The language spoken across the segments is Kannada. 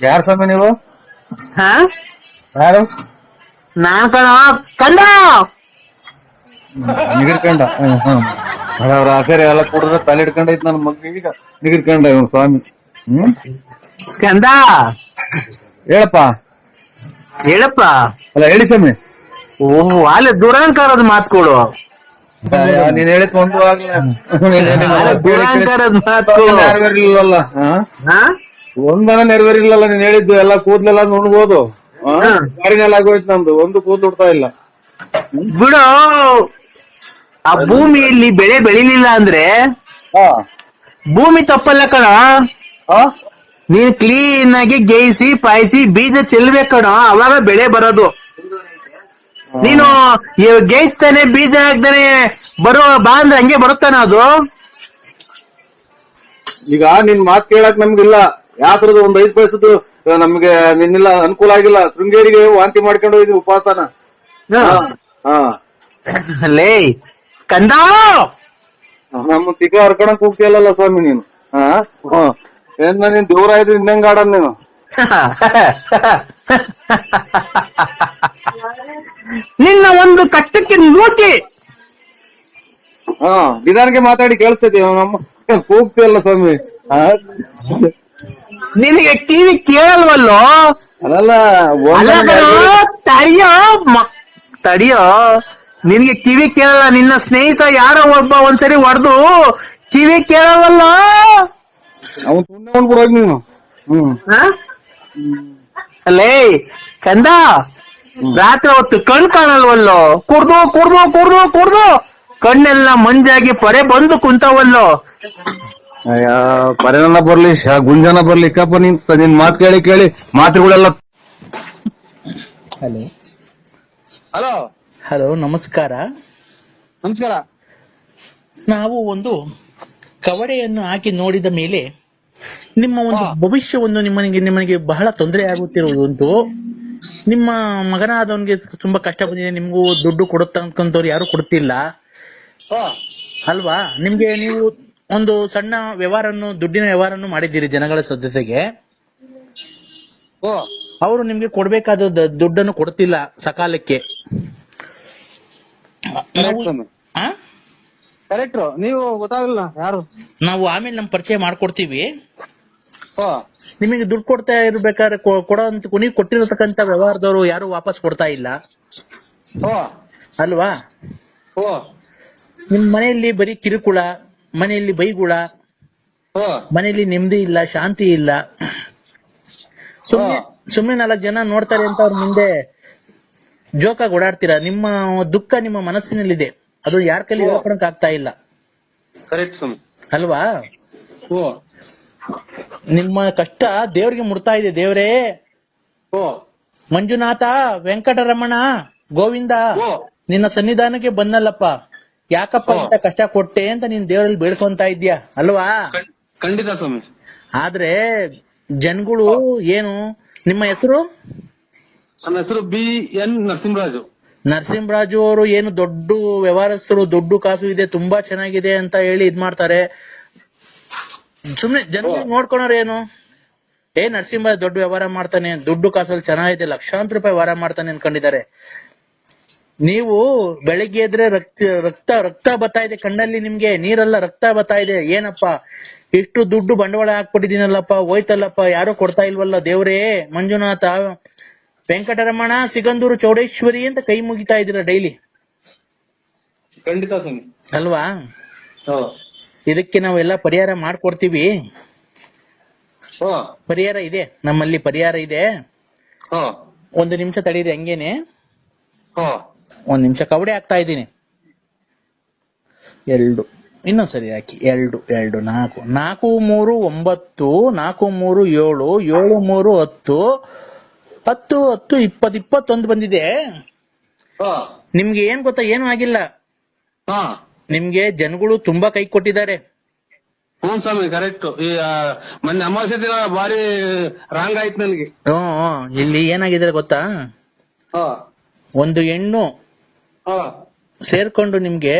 ಯಾರು ಸ್ವಾಮಿ ನೀವು? ಹಾ ಯಾರು? ನಾನ್ ಕಣ ಕಂದ. ನಿಗಿರ್ಕಂಡ ಅವ್ರ ಆಸರೆ ಎಲ್ಲ ಕುಡಿದ್ರೆ ತಲೆ ಹಿಡ್ಕೊಂಡೈತ್ ನನ್ನ ಮಗ್ನಿಗೆ ಈಗ ನಿಗಿರ್ಕಂಡ ಇವ್ನು ಸ್ವಾಮಿ. ಕಂದ ಹೇಳಪ್ಪ. ಹೇಳಪ್ಪ. ಅಲ್ಲ ಹೇಳಿ ಸ್ವಾಮಿ. ಓಹ್ ಅಲ್ಲೇ ದುರಂಕಾರದ ಮಾತುಗಳು. ನೀನ್ ಹೇಳಿದ್ ಒಂದು ದುರಂಕಾರದ ಮಾತುಗಳು ನೆರವೇರಿಲ್ಲಲ್ಲ. ಹಾ ಒಂದನ ನೆರವೇರಿಲ್ಲಲ್ಲ ನೀನ್ ಹೇಳಿದ್ದು. ಎಲ್ಲ ಕೂದ್ಲೆಲ್ಲ ನುಣ್ಬೋದು. ಗಾಡಿನೆಲ್ಲ ಆಗೋಯ್ತು ನಮ್ದು. ಒಂದು ಕೂದ್ಲು ಉಡ್ತಾ ಇಲ್ಲ. ಬಿಡು. ಆ ಭೂಮಿಯಲ್ಲಿ ಬೆಳೆ ಬೆಳಿಲಿಲ್ಲ ಅಂದ್ರೆ ಭೂಮಿ ತಪ್ಪಲ್ಲ ಕಣ. ನೀನ್ ಕ್ಲೀನ್ ಆಗಿ ಗೇಯಿಸಿ ಪಾಯಿಸಿ ಬೀಜ ಚೆಲ್ಬೇಕು ಕಣ, ಅವಾಗ ಬೆಳೆ ಬರೋದು. ನೀನು ಗೇಯಿಸ್ತಾನೆ ಬೀಜ ಹಾಕ್ತಾನೆ ಬರೋ ಬಾ ಅಂದ್ರೆ ಹಂಗೆ ಬರುತ್ತಾನ ಅದು. ಈಗ ನಿನ್ ಮಾತ್ ಕೇಳಕ್ ನಮ್ಗಿಲ್ಲ. ಯಾವ್ದ್ರದ್ದು ಒಂದ್ 5 ಪೈಸದ್ದು ನಮ್ಗೆ ನಿನ್ನೆಲ್ಲ ಅನುಕೂಲ ಆಗಿಲ್ಲ. ಶೃಂಗೇರಿಗೆ ವಾಂತಿ ಮಾಡ್ಕೊಂಡು ಹೋಗಿದ್ವಿ ಉಪವಾಸನ. ಲೇ ಕಂದ, ನಮ್ಮ ತಿಕ್ಕ ಹರ್ಕೊಳಕ್ ಹೋಗ್ತಿಯಲ್ಲ ಸ್ವಾಮಿ ನೀನು. ಏನ್ ನೀನ್ ದೇವ್ರ ಆಯ್ತು ಇನ್ನಂಗ ಆಡನ್ ನೀನು. ನಿನ್ನ ಒಂದು ಕಟ್ಟಕ್ಕೆ ನೋಟಿ ನಿಧಾನಕ್ಕೆ ಮಾತಾಡಿ ಕೇಳಿಸ್ತೈತಿ. ನಮ್ಮ ಕೂಗ್ತಿಯಲ್ಲ ಸ್ವಾಮಿ. ನಿನಗೆ ಟಿವಿ ಕೇಳಲ್ವಲ್ಲೋ? ಅದಲ್ಲ ತಡಿಯೋ ತಡಿಯೋ, ನಿನ್ಗೆ ಕಿವಿ ಕೇಳಲ್ಲ. ನಿನ್ನ ಸ್ನೇಹಿತ ಯಾರೋ ಒಬ್ಬ ಒಂದ್ಸರಿ ಹೊಡೆದು ಕಿವಿ ಕೇಳವಲ್ಲ. ಅವ್ನು ತುಂಡ ಬಿಡೋಗ್ ನೀನು. ಅಲ್ಲೇ ಕಂದ, ರಾತ್ರಿ ಹೊತ್ತು ಕಣ್ ಕಾಣಲ್ವಲ್ಲೋ? ಕುಡ್ದು ಕುಡ್ದು ಕುಡ್ದು ಕುಡ್ದು ಕಣ್ಣೆಲ್ಲ ಮಂಜಾಗಿ ಪೊರೆ ಬಂದು ಕುಂತವಲ್ಲೋ. ಅಯ್ಯ, ಪರೆನ ಬರ್ಲಿ ಗುಂಜನ ಬರ್ಲಿ ಇಕ್ಕಪ್ಪ ನಿನ್ ಮಾತ್ ಕೇಳಿ ಕೇಳಿ ಮಾತುಗಳೆಲ್ಲ. ಹಲೋ ಹಲೋ ಹಲೋ, ನಮಸ್ಕಾರ. ನಮಸ್ಕಾರ. ನಾವು ಒಂದು ಕವಡೆಯನ್ನು ಹಾಕಿ ನೋಡಿದ ಮೇಲೆ ನಿಮ್ಮ ಒಂದು ಭವಿಷ್ಯವನ್ನು ನಿಮ್ಮನಿಗೆ ಬಹಳ ತೊಂದರೆ ಆಗುತ್ತಿರುವುದುಂಟು. ನಿಮ್ಮ ಮಗನಾದವನಿಗೆ ತುಂಬಾ ಕಷ್ಟ ಬಂದಿದೆ. ನಿಮ್ಗೂ ದುಡ್ಡು ಕೊಡುತ್ತಂತವ್ರು ಯಾರು ಕೊಡ್ತಿಲ್ಲ ಅಲ್ವಾ? ನಿಮ್ಗೆ ನೀವು ಒಂದು ಸಣ್ಣ ವ್ಯವಹಾರವನ್ನು, ದುಡ್ಡಿನ ವ್ಯವಹಾರವನ್ನು ಮಾಡಿದ್ದೀರಿ ಜನಗಳ ಜೊತೆಗೆ. ಅವರು ನಿಮ್ಗೆ ಕೊಡ್ಬೇಕಾದ ದುಡ್ಡನ್ನು ಕೊಡ್ತಿಲ್ಲ ಸಕಾಲಕ್ಕೆ. ಕರೆಕ್ಟ್. ನೀವು ಗೊತ್ತಾಗಲ್ಲ ಯಾರು. ನಾವು ಆಮೇಲೆ ನಮ್ ಪರಿಚಯ ಮಾಡ್ಕೊಡ್ತೀವಿ. ನಿಮಗೆ ದುಡ್ಡು ಕೊಡ್ತಾ ಇರ್ಬೇಕಾದ್ರೆ ಕೊಡೋಂತ ನೀವು ಕೊಟ್ಟಿರತಕ್ಕಂತ ವ್ಯವಹಾರದವರು ಯಾರು ವಾಪಸ್ ಕೊಡ್ತಾ ಇಲ್ಲ ಅಲ್ವಾ? ನಿಮ್ ಮನೆಯಲ್ಲಿ ಬರೀ ಕಿರುಕುಳ, ಮನೆಯಲ್ಲಿ ಬೈಗುಳ, ಮನೆಯಲ್ಲಿ ನೆಮ್ಮದಿ ಇಲ್ಲ, ಶಾಂತಿ ಇಲ್ಲ. ಸುಮ್ನೆ 4 ಜನ ನೋಡ್ತಾರೆ ಅಂತ ಅವ್ರ ಮುಂದೆ ಜೋಕಾಗಿ ಓಡಾಡ್ತೀರಾ. ನಿಮ್ಮ ದುಃಖ ನಿಮ್ಮ ಮನಸ್ಸಿನಲ್ಲಿದೆ, ಅದು ಯಾರ ಕೈಲಿ ಹೇಳ್ಕೊಳಕ್ ಆಗ್ತಾ ಇಲ್ಲ ಅಲ್ವಾ? ನಿಮ್ಮ ಕಷ್ಟ ದೇವ್ರಿಗೆ ಮುಡ್ತಾ ಇದೆ. ದೇವ್ರೇ, ಮಂಜುನಾಥ, ವೆಂಕಟರಮಣ, ಗೋವಿಂದ, ನಿನ್ನ ಸನ್ನಿಧಾನಕ್ಕೆ ಬಂದಲ್ಲಪ್ಪ, ಯಾಕಪ್ಪ ಇಂತ ಕಷ್ಟ ಕೊಟ್ಟೆ ಅಂತ ನೀನ್ ದೇವರಲ್ಲಿ ಬೇಡ್ಕೊಂತ ಇದ್ಯಾ ಅಲ್ವಾ? ಖಂಡಿತ ಸ್ವಾಮಿ. ಆದ್ರೆ ಜನಗಳು ಏನು, ನಿಮ್ಮ ಹೆಸರು? ನನ್ನ ಹೆಸರು BN ನರಸಿಂಹರಾಜು. ನರಸಿಂಹರಾಜು ಅವರು ಏನು ದೊಡ್ಡ ವ್ಯವಹಾರಸ್ಥರು, ದುಡ್ಡು ಕಾಸು ಇದೆ, ತುಂಬಾ ಚೆನ್ನಾಗಿದೆ ಅಂತ ಹೇಳಿ ಇದ್ ಮಾಡ್ತಾರೆ. ಸುಮ್ನೆ ಜನಗಳು ನೋಡ್ಕೊಳೋರು ಏನು, ನರಸಿಂಹರಾಜ್ ದೊಡ್ಡ ವ್ಯವಹಾರ ಮಾಡ್ತಾನೆ, ದುಡ್ಡು ಕಾಸಲ್ಲಿ ಚೆನ್ನಾಗಿದೆ, ಲಕ್ಷಾಂತರ ರೂಪಾಯಿ ವ್ಯವಹಾರ ಮಾಡ್ತಾನೆ ಅನ್ಕೊಂಡಿದ್ದಾರೆ. ನೀವು ಬೆಳಿಗ್ಗೆ ಎದ್ರೆ ರಕ್ತ ರಕ್ತ ಬರ್ತಾ ಇದೆ ಕಣ್ಣಲ್ಲಿ, ನಿಮ್ಗೆ ನೀರೆಲ್ಲ ರಕ್ತ ಬರ್ತಾ ಇದೆ. ಏನಪ್ಪ ಇಷ್ಟು ದುಡ್ಡು ಬಂಡವಾಳ ಹಾಕ್ಬಿಟ್ಟಿದ್ದೀನಲ್ಲಪ್ಪ, ಹೋಯ್ತಲ್ಲಪ್ಪ, ಯಾರು ಕೊಡ್ತಾ ಇಲ್ವಲ್ಲ ದೇವ್ರೇ, ಮಂಜುನಾಥ, ವೆಂಕಟರಮಣ, ಸಿಗಂದೂರು, ಚೌಡೇಶ್ವರಿ ಅಂತ ಕೈ ಮುಗಿತಾ ಇದ್ದೀರಾ ಡೈಲಿ ಖಂಡಿತ ಸ್ವಾಮಿ ಅಲ್ವಾ? ಇದಕ್ಕೆ ನಾವೆಲ್ಲ ಪರಿಹಾರ ಮಾಡ್ಕೊಡ್ತೀವಿ. ಪರಿಹಾರ ಇದೆ, ನಮ್ಮಲ್ಲಿ ಪರಿಹಾರ ಇದೆ. 1 ನಿಮಿಷ ತಡೀರಿ ಹಂಗೇನೆ. 1 ನಿಮಿಷ ಕವಡೆ ಹಾಕ್ತಾ ಇದ್ದೀನಿ. 2 ಇನ್ನೊಂದ್ಸರಿ ಹಾಕಿ. 2 2 4 4 3 9 4 3 7 7 3 10 10 10 20 21 ಬಂದಿದೆ. ನಿಮ್ಗೆ ಏನ್ ಗೊತ್ತಾ, ಏನು ಆಗಿಲ್ಲ. ನಿಮ್ಗೆ ಜನಗಳು ತುಂಬಾ ಕೈ ಕೊಟ್ಟಿದ್ದಾರೆ. ಸ್ವಾಮಿ ಕರೆಕ್ಟ್. ಈ ಮೊನ್ನೆ ಅಮಾವಾಸ್ಯೆ ದಿನ ಬಾರಿ ರಾಂಗ್ ಆಯ್ತು ನನಗೆ. ಇಲ್ಲಿ ಏನಾಗಿದೆ ಗೊತ್ತಾ, ಒಂದು ಹೆಣ್ಣು ಸೇರ್ಕೊಂಡು ನಿಮ್ಗೆ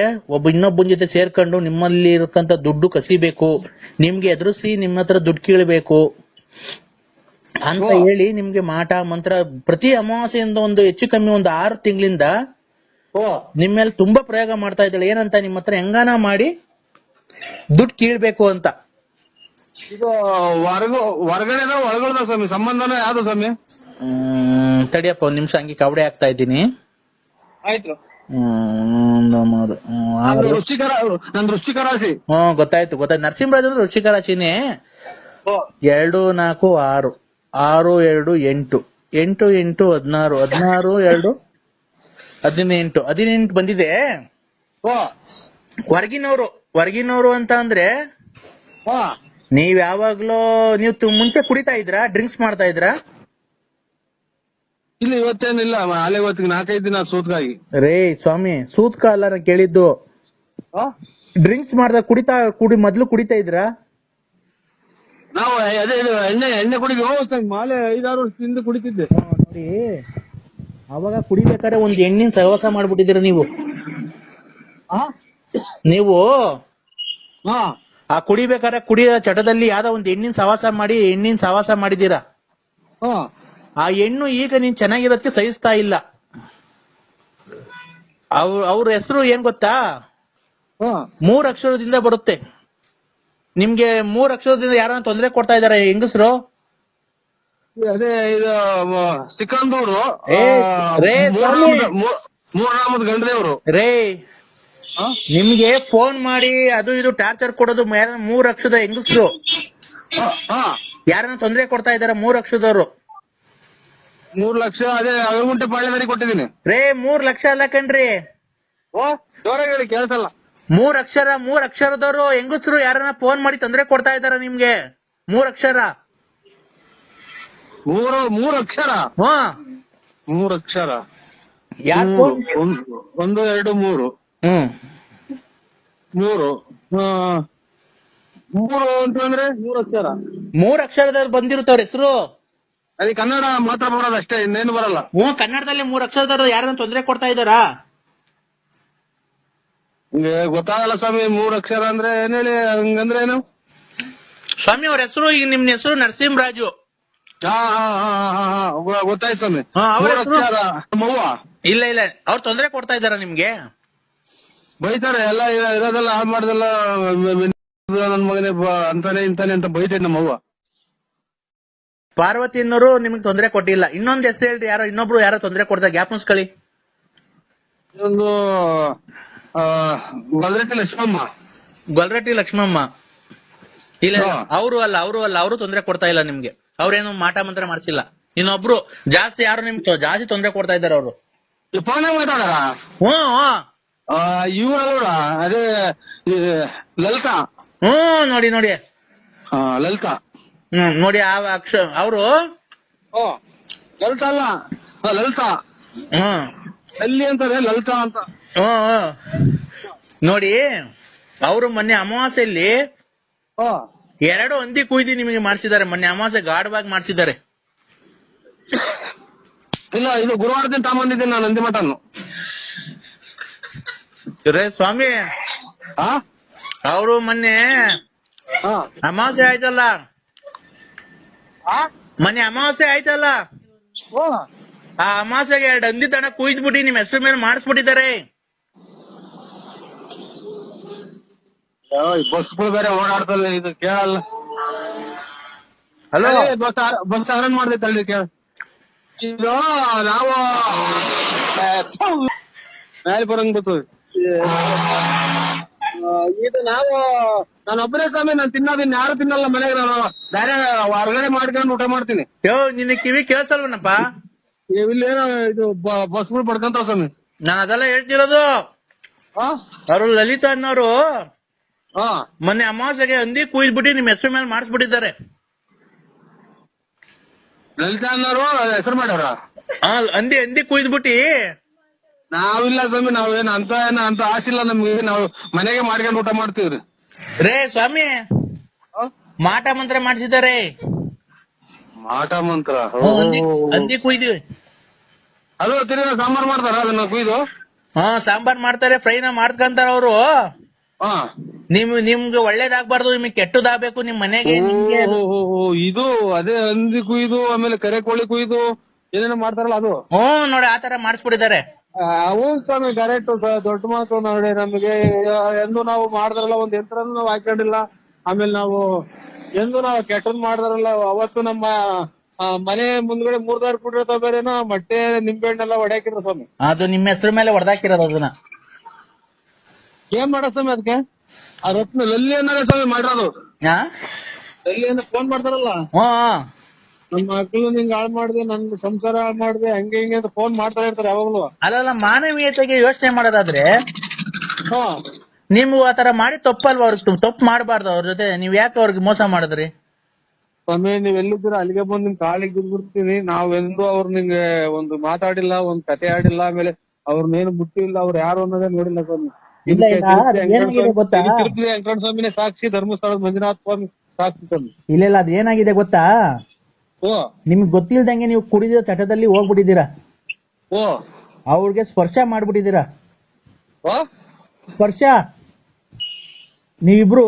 ಇನ್ನೊಬ್ಬನ ಜೊತೆ ಸೇರ್ಕೊಂಡು ನಿಮ್ಮಲ್ಲಿ ಇರತಕ್ಕಂತ ದುಡ್ಡು ಕಸಿಬೇಕು, ನಿಮ್ಗೆ ಎದುರಿಸಿ ನಿಮ್ಮ ಹತ್ರ ದುಡ್ಡು ಕೀಳ್ಬೇಕು. ಅಂತ ಹೇಳಿ ನಿಮ್ಗೆ ಮಾಟ ಮಂತ್ರ ಪ್ರತಿ ಅಮಾವಾಸ್ಯೆಯಿಂದ ಒಂದು ಹೆಚ್ಚು ಕಮ್ಮಿ ಒಂದು 6 ತಿಂಗಳಿಂದ ನಿಮ್ ಮೇಲೆ ತುಂಬಾ ಪ್ರಯೋಗ ಮಾಡ್ತಾ ಇದ್ದಾಳೆ. ಏನಂತ ನಿಮ್ಮ ಹತ್ರ ಹೆಂಗಾನ ಮಾಡಿ ದುಡ್ಡು ಕೀಳ್ಬೇಕು ಅಂತ. ಇದು ಹೊರಗಡೆ ಒಳಗಡೆ ಸ್ವಾಮಿ, ಸಂಬಂಧನ ಯಾವ್ದು ಸ್ವಾಮಿ? ತಡಿಯಪ್ಪ ಒಂದ್ ನಿಮಿಷ ಹಂಗೆ ಕವಡೆ ಆಗ್ತಾ ಇದ್ದೀನಿ. ಆಯ್ತು. ಆರು. ನನ್ ವೃಶ್ಚಿಕ ರಾಶಿ. ಗೊತ್ತಾಯ್ತು. ನರಸಿಂಹರಾಜ್ ಅಂದ್ರೆ ವೃಶ್ಚಿಕ ರಾಶಿನೇ. 2, 4, 6, 6, 2, 8, 8, 8, 16, 16, 2, 18 ಬಂದಿದೆ. ಹೊರಗಿನವರು ಅಂತ ಅಂದ್ರೆ ನೀವ್ ಯಾವಾಗ್ಲೂ ನೀವು ಮುಂಚೆ ಕುಡಿತಾ ಇದ್ರಾ, ಡ್ರಿಂಕ್ಸ್ ಮಾಡ್ತಾ ಇದ್ರಾ? ಇಲ್ಲ, ಇವತ್ತೇನಿಲ್ಲ. ಅಲೆ ಇವತ್ತಿಗೆ 4-5 ದಿನ ಸೂತ್ಗಾಗಿ. ರೇ ಸ್ವಾಮಿ, ಸೂತ್ಕ ಅಲ್ಲ ನಾ ಕೇಳಿದ್ದು. ಡ್ರಿಂಕ್ಸ್ ಮಾಡ್ದಾಗ ಮೊದ್ಲು ಕುಡಿತಾ ಇದ್ರಾ? ನಾವು ಅದೇ ಎಣ್ಣೆ ಕುಡಿದ್ವಿ. ಮಾಲೆ 5-6 ವರ್ಷದಿಂದ ಕುಡಿತಿದ್ದೆ. ನೋಡಿ, ಅವಾಗ ಕುಡಿಬೇಕಾದ್ರೆ ಒಂದ್ ಎಣ್ಣಿನ ಸಹವಾಸ ಮಾಡ್ಬಿಟ್ಟಿದ್ದೀರ ನೀವು. ಆ ಕುಡಿಬೇಕಾದ್ರೆ ಕುಡಿಯೋ ಚಟದಲ್ಲಿ ಯಾವ್ದೋ ಒಂದ್ ಎಣ್ಣಿನ ಸಹವಾಸ ಮಾಡಿದೀರಾ. ಆ ಹೆಣ್ಣು ಈಗ ನೀನ್ ಚೆನ್ನಾಗಿರೋದಕ್ಕೆ ಸಹಿಸ್ತಾ ಇಲ್ಲ. ಅವ್ರ ಹೆಸರು ಏನ್ ಗೊತ್ತಾ? 3 ಅಕ್ಷರದಿಂದ ಬರುತ್ತೆ. ನಿಮ್ಗೆ 3 ಅಕ್ಷರದಿಂದ ಯಾರನ್ನ ತೊಂದರೆ ಕೊಡ್ತಾ ಇದಾರೆ ಹೆಂಗಸರು? ಅದೇ ಇದು ಸಿಕಂದೂರು ಮೂರನಾಮದ ಗಂಡದೇವ್ರು. ರೇ, ನಿಮ್ಗೆ ಫೋನ್ ಮಾಡಿ ಅದು ಇದು ಟಾರ್ಚರ್ ಕೊಡೋದು 3 ಅಕ್ಷರದ ಹೆಂಗಸರು ಯಾರನ್ನ ತೊಂದರೆ ಕೊಡ್ತಾ ಇದಾರೆ. 3 ಅಕ್ಷರದವ್ರು. 3 ಲಕ್ಷ ಅದೇ ಅಗರಗುಂಟೆ ಪಾಳ್ಯದಲ್ಲಿ ಕೊಟ್ಟಿದ್ದೀನಿ. ರೇ, 3 ಲಕ್ಷ ಅಲ್ಲ ಕಣ್ರಿ. ಜೋರಾಗಿ ಹೇಳಿ, ಕೇಳಿಸಲ್ಲ. 3 ಅಕ್ಷರದವರು ಹೆಂಗಸರು ಯಾರನ್ನ ಫೋನ್ ಮಾಡಿ ತೊಂದರೆ ಕೊಡ್ತಾ ಇದಾರ ನಿಮ್ಗೆ. 3 ಅಕ್ಷರ. 3 ಅಕ್ಷರ. 3 ಅಕ್ಷರ. 1, 2, 3. 3 ಅಂತಂದ್ರೆ 3 ಅಕ್ಷರ. 3 ಅಕ್ಷರದವ್ರು ಬಂದಿರುತ್ತವ್ರ ಹೆಸರು. ಅದೇ ಕನ್ನಡ ಮಾತ್ರ ಬರೋದು ಅಷ್ಟೇ, ಇನ್ನೇನು ಬರಲ್ಲ. ಕನ್ನಡದಲ್ಲಿ 3 ಅಕ್ಷರದವ್ರು ಯಾರನ್ನ ತೊಂದರೆ ಕೊಡ್ತಾ ಇದಾರಾ? ನಿಮ್ಗೆ ಗೊತ್ತಾಗಲ್ಲ ಸ್ವಾಮಿ. 3 ಅಕ್ಷರ ಅಂದ್ರೆ ಏನ್ ಹೇಳಿ, ಹಂಗಂದ್ರೆ ಏನು ಸ್ವಾಮಿ? ಅವ್ರ ಹೆಸರು, ಈಗ ನಿಮ್ ಹೆಸರು ನರಸಿಂಹರಾಜು. ಗೊತ್ತಾಯ್ತು ಸ್ವಾಮಿ. ನಮ್ಮವ್ವ. ಇಲ್ಲ, ಅವ್ರು ತೊಂದರೆ ಕೊಡ್ತಾ ಇದಾರ ನಿಮ್ಗೆ? ಬೈತಾರೆ. ಎಲ್ಲ ಇರೋದೆಲ್ಲ ಹಾಳು ಮಾಡ್ದೆಲ್ಲ ನನ್ ಮಗನೇ ಅಂತಾನೆ ಇಂತಾನೆ ಅಂತ ಬೈತೈತೆ ನಮ್ಮವ್ವ. ಪಾರ್ವತಿ ಅನ್ನೋರು ನಿಮ್ಗೆ ತೊಂದರೆ ಕೊಟ್ಟಿಲ್ಲ. ಇನ್ನೊಂದ್ ಹೆಸರು ಹೇಳ್ರಿ, ಇನ್ನೊಬ್ರು ಯಾರೋ ತೊಂದರೆ ಕೊಡ್ತಾರೆ, ಜ್ಞಾಪನಿಸ್ಕೊಳ್ಳಿ. ಇದೊಂದು ಗೊಲ್ರಟ್ಟಿ ಲಕ್ಷ್ಮಮ್ಮ. ಇಲ್ಲ, ಅವರು ಅಲ್ಲ, ಅವರು ತೊಂದರೆ ಕೊಡ್ತಾ ಇಲ್ಲ ನಿಮ್ಗೆ. ಅವ್ರೇನು ಮಾಟ ಮಂತ್ರ ಮಾಡ್ಸಿಲ್ಲ. ಇನ್ನೊಬ್ರು ಜಾಸ್ತಿ ಯಾರು ನಿಮ್ಗೆ ಜಾಸ್ತಿ ತೊಂದರೆ ಕೊಡ್ತಾ ಇದಾರೆ ಅವರು. ಇವಳ ಅದೇ ಲಲಿತಾ. ನೋಡಿ ಲಲಿತಾ. ನೋಡಿ ಆ ಅವರು ಲಲಿತಾ ಅಲ್ಲ, ಲಲಿತಾ. ಎಲ್ಲಿ ಅಂತಾರೆ ಲಲಿತಾ ಅಂತ. ನೋಡಿ, ಅವರು ಮೊನ್ನೆ ಅಮಾವಾಸ್ಯೆಯಲ್ಲಿ 2 ಹಂದಿ ಕುಯ್ದು ನಿಮಗೆ ಮಾಡಿಸಿದ್ದಾರೆ. ಮೊನ್ನೆ ಅಮಾವಾಸ್ಯೆ ಗಾಢವಾಗಿ ಮಾಡಿಸಿದ್ದಾರೆ. ಇಲ್ಲ, ಇದು ಗುರುವಾರದಿಂದ ತಗೊಂಡಿದ್ದೀನಿ ನಾನು ಹಂದಿ ಮಟನ್ನು. ಸ್ವಾಮಿ, ಅವರು ಮೊನ್ನೆ ಅಮಾವಾಸ್ಯೆ ಆಯ್ತಲ್ಲ, ಆ ಅಮಾವಾಸ್ಯೆಗೆ 2 ಹಂದಿ ದನ ಕುಯ್ದ್ಬಿಟ್ಟು ನಿಮ್ ಹೆಸರು ಮೇಲೆ ಮಾಡಿಸ್ಬಿಟ್ಟಿದ್ದಾರೆ. ಬಸ್ಗಳು ಬೇರೆ ಓಡಾಡ್ತಲ್ಲ, ಇದು ಕೇಳಲ್ಲ. ಹಲೋ, ಬಸ್ ಆರನ್ ಮಾಡ್ದೈತಲ್ರಿ, ಕೇಳ. ಇದು ನಾವು ಮೇಲೆ ಬರಂಗ್ ಬರ್ತದೆ. ಇದು ನಾನು ಒಬ್ಬರೇ ಸ್ವಾಮಿ. ನಾನು ತಿನ್ನೋದಿನ್ ಯಾರು ತಿನ್ನಲ್ಲ ಮನೆಗೆ. ನಾನು ಬೇರೆ ಹೊರಗಡೆ ಮಾಡ್ಕೊಂಡು ಊಟ ಮಾಡ್ತೀನಿ. ನಿನ್ನ ಕಿವಿ ಕೇಳಿಸಲ್ವನಪ್ಪ? ಇಲ್ಲೇನೋ ಇದು ಬಸ್ಗಳು ಪಡ್ಕೊಂತಾವ ಸ್ವಾಮಿ. ನಾನು ಅದೆಲ್ಲ ಹೇಳ್ತಿರೋದು. ಅವರು ಲಲಿತಾ ಅನ್ನೋರು ಮೊನ್ನೆ ಅಮಾವಾಸ್ಯೆಗೆ ಹಂದಿ ಕುಯ್ದ್ಬಿಟ್ಟು ನಿಮ್ ಹೆಸರು ಮೇಲೆ ಮಾಡಿಸ್ಬಿಟ್ಟಿದ್ದಾರೆ. ಲಲಿತಾ ಅನ್ನೋರು ಹೆಸರು ಮಾಡ್ಯಾರ. ಹಂದಿ ಕುಯ್ದ್ಬಿಟ್ಟಿ. ನಾವಿಲ್ಲ ಸ್ವಾಮಿ, ನಾವೇನು ಅಂತ ಆಸಿಲ್ಲ ನಮ್ಗೆ. ನಾವು ಮನೆಗೆ ಮಾಡ್ಕೊಂಡು ಊಟ ಮಾಡ್ತೀವ್ರಿ. ರೇ ಸ್ವಾಮಿ, ಮಾಟ ಮಂತ್ರ ಮಾಡಿಸಿದ್ದಾರೆ. ಮಾಟ ಮಂತ್ರ? ಹಂದಿ ಕುಯ್ದಿವಿ. ಅದು ತಿರ್ಗಾ ಸಾಂಬಾರ್ ಮಾಡ್ತಾರ ಅದನ್ನ ಕುಯ್ದು? ಸಾಂಬಾರ್ ಮಾಡ್ತಾರೆ, ಫ್ರೈನ ಮಾಡ್ಕಂತಾರ ಅವರು. ಹಾ ನಿಮ್ಗೆ ಒಳ್ಳೇದಾಗ್ಬಾರ್ದು, ನಿಮ್ಗೆ ಕೆಟ್ಟದಾಗ್ಬೇಕು ನಿಮ್ ಮನೆಗೆ ನಿಮ್ಗೆ. ಇದು ಅದೇ ಹಂದಿ ಕುಯ್ದು ಆಮೇಲೆ ಕರೆ ಕೋಳಿ ಕುಯ್ದು ಏನೇನೋ ಮಾಡ್ತಾರಲ್ಲ ಅದು. ನೋಡಿ ಆತರ ಮಾಡಿಸ್ಬಿಟ್ಟಿದ್ದಾರೆ. ಹ್ಞೂ ಸ್ವಾಮಿ ಕರೆಕ್ಟ್ ದೊಡ್ಡ ಮಾತು ನೋಡಿ. ನಮಗೆ ಎಂದು ನಾವು ಮಾಡಿದ್ರಲ್ಲ ಒಂದ್ ಯಂತ್ರನೂ ನಾವು ಹಾಕೊಂಡಿಲ್ಲ. ಆಮೇಲೆ ನಾವು ಎಂದು ನಾವು ಕೆಟ್ಟದ್ ಮಾಡಿದ್ರಲ್ಲ ಅವತ್ತು ನಮ್ಮ ಮನೆ ಮುಂದ್ಗಡೆ 3 ಕುಡಿರೋ ಬೇರೆನೋ ಮೊಟ್ಟೆ ನಿಂಬೆಹಣ್ಣೆಲ್ಲ ಹೊಡ್ಯಾಕಿದ್ರು ಸ್ವಾಮಿ. ಅದು ನಿಮ್ಮ ಹೆಸರು ಮೇಲೆ ಹೊಡೆದಾಕಿರೋದು ಅದನ್ನ. ಏನ್ ಮಾಡೋ ಸ್ವಾಮಿ ಅದಕ್ಕೆ? ಆ ರತ್ನ ಲಲ್ಲಿ ಅನ್ನೋದೇ ಸ್ವಾಮಿ ಮಾಡಿರೋದು. ಲಲ್ಲಿ ಅಂತ ಫೋನ್ ಮಾಡ್ತಾರಲ್ಲ, ನಮ್ಮ ಮಕ್ಕಳು ನಿಂಗೆ ಹಾಳು ಮಾಡಿದೆ, ನನ್ ಸಂಸಾರ ಹಾಳು ಮಾಡಿದೆ, ಹಂಗೆ ಹಿಂಗೆ ಅಂತ ಫೋನ್ ಮಾಡ್ತಾ ಇರ್ತಾರೆ ಯಾವಾಗ್ಲೂ. ಅಲ್ಲ ಮಾನವೀಯತೆಗೆ ಯೋಚನೆ ಮಾಡೋದಾದ್ರೆ ಹಾ ನೀವು ಆತರ ಮಾಡಿ ತಪ್ಪಲ್ವಾ? ಅವ್ರಿಗೆ ತಪ್ಪು ಮಾಡಬಾರ್ದು ಅವ್ರ ಜೊತೆ. ನೀವ್ ಯಾಕೆ ಅವ್ರಿಗೆ ಮೋಸ ಮಾಡಿದ್ರಿ? ಸ್ವಾಮಿ ನೀವ್ ಎಲ್ಲಿದ್ದೀರ ಅಲ್ಲಿಗೆ ಬಂದು ನಿಮ್ ಕಾಲಿಗೆ ಬಿದ್ಬಿಡ್ತೀನಿ. ನಾವೆಂದು ಅವ್ರು ನಿಂಗೆ ಒಂದು ಮಾತಾಡಿಲ್ಲ, ಒಂದ್ ಕತೆ ಆಡಿಲ್ಲ, ಆಮೇಲೆ ಅವ್ರನ್ನೇನು ಮುಟ್ಟಿಲ್ಲ, ಅವ್ರು ಯಾರು ಅನ್ನೋದೇ ನೋಡಿಲ್ಲ ಸ್ವಾಮಿ. ತಿರುಪತಿ ವೆಂಕಟ ಸ್ವಾಮಿನೇ ಸಾಕ್ಷಿ, ಧರ್ಮಸ್ಥಳದ ಮಂಜುನಾಥ ಸ್ವಾಮಿ ಸಾಕ್ಷಿ ಸ್ವಾಮಿ. ಇಲ್ಲ ಅದ್ ಏನಾಗಿದೆ ಗೊತ್ತಾ? ನಿಮ್ಗೆ ಗೊತ್ತಿಲ್ದಂಗೆ ನೀವು ಕುಡಿದ ಚಟದಲ್ಲಿ ಹೋಗ್ಬಿಟ್ಟಿದ್ದೀರಾ. ಅವ್ರಿಗೆ ಸ್ಪರ್ಶ ಮಾಡ್ಬಿಟ್ಟಿದ್ದೀರಾ. ಸ್ಪರ್ಶ ನೀವಿಬ್ರು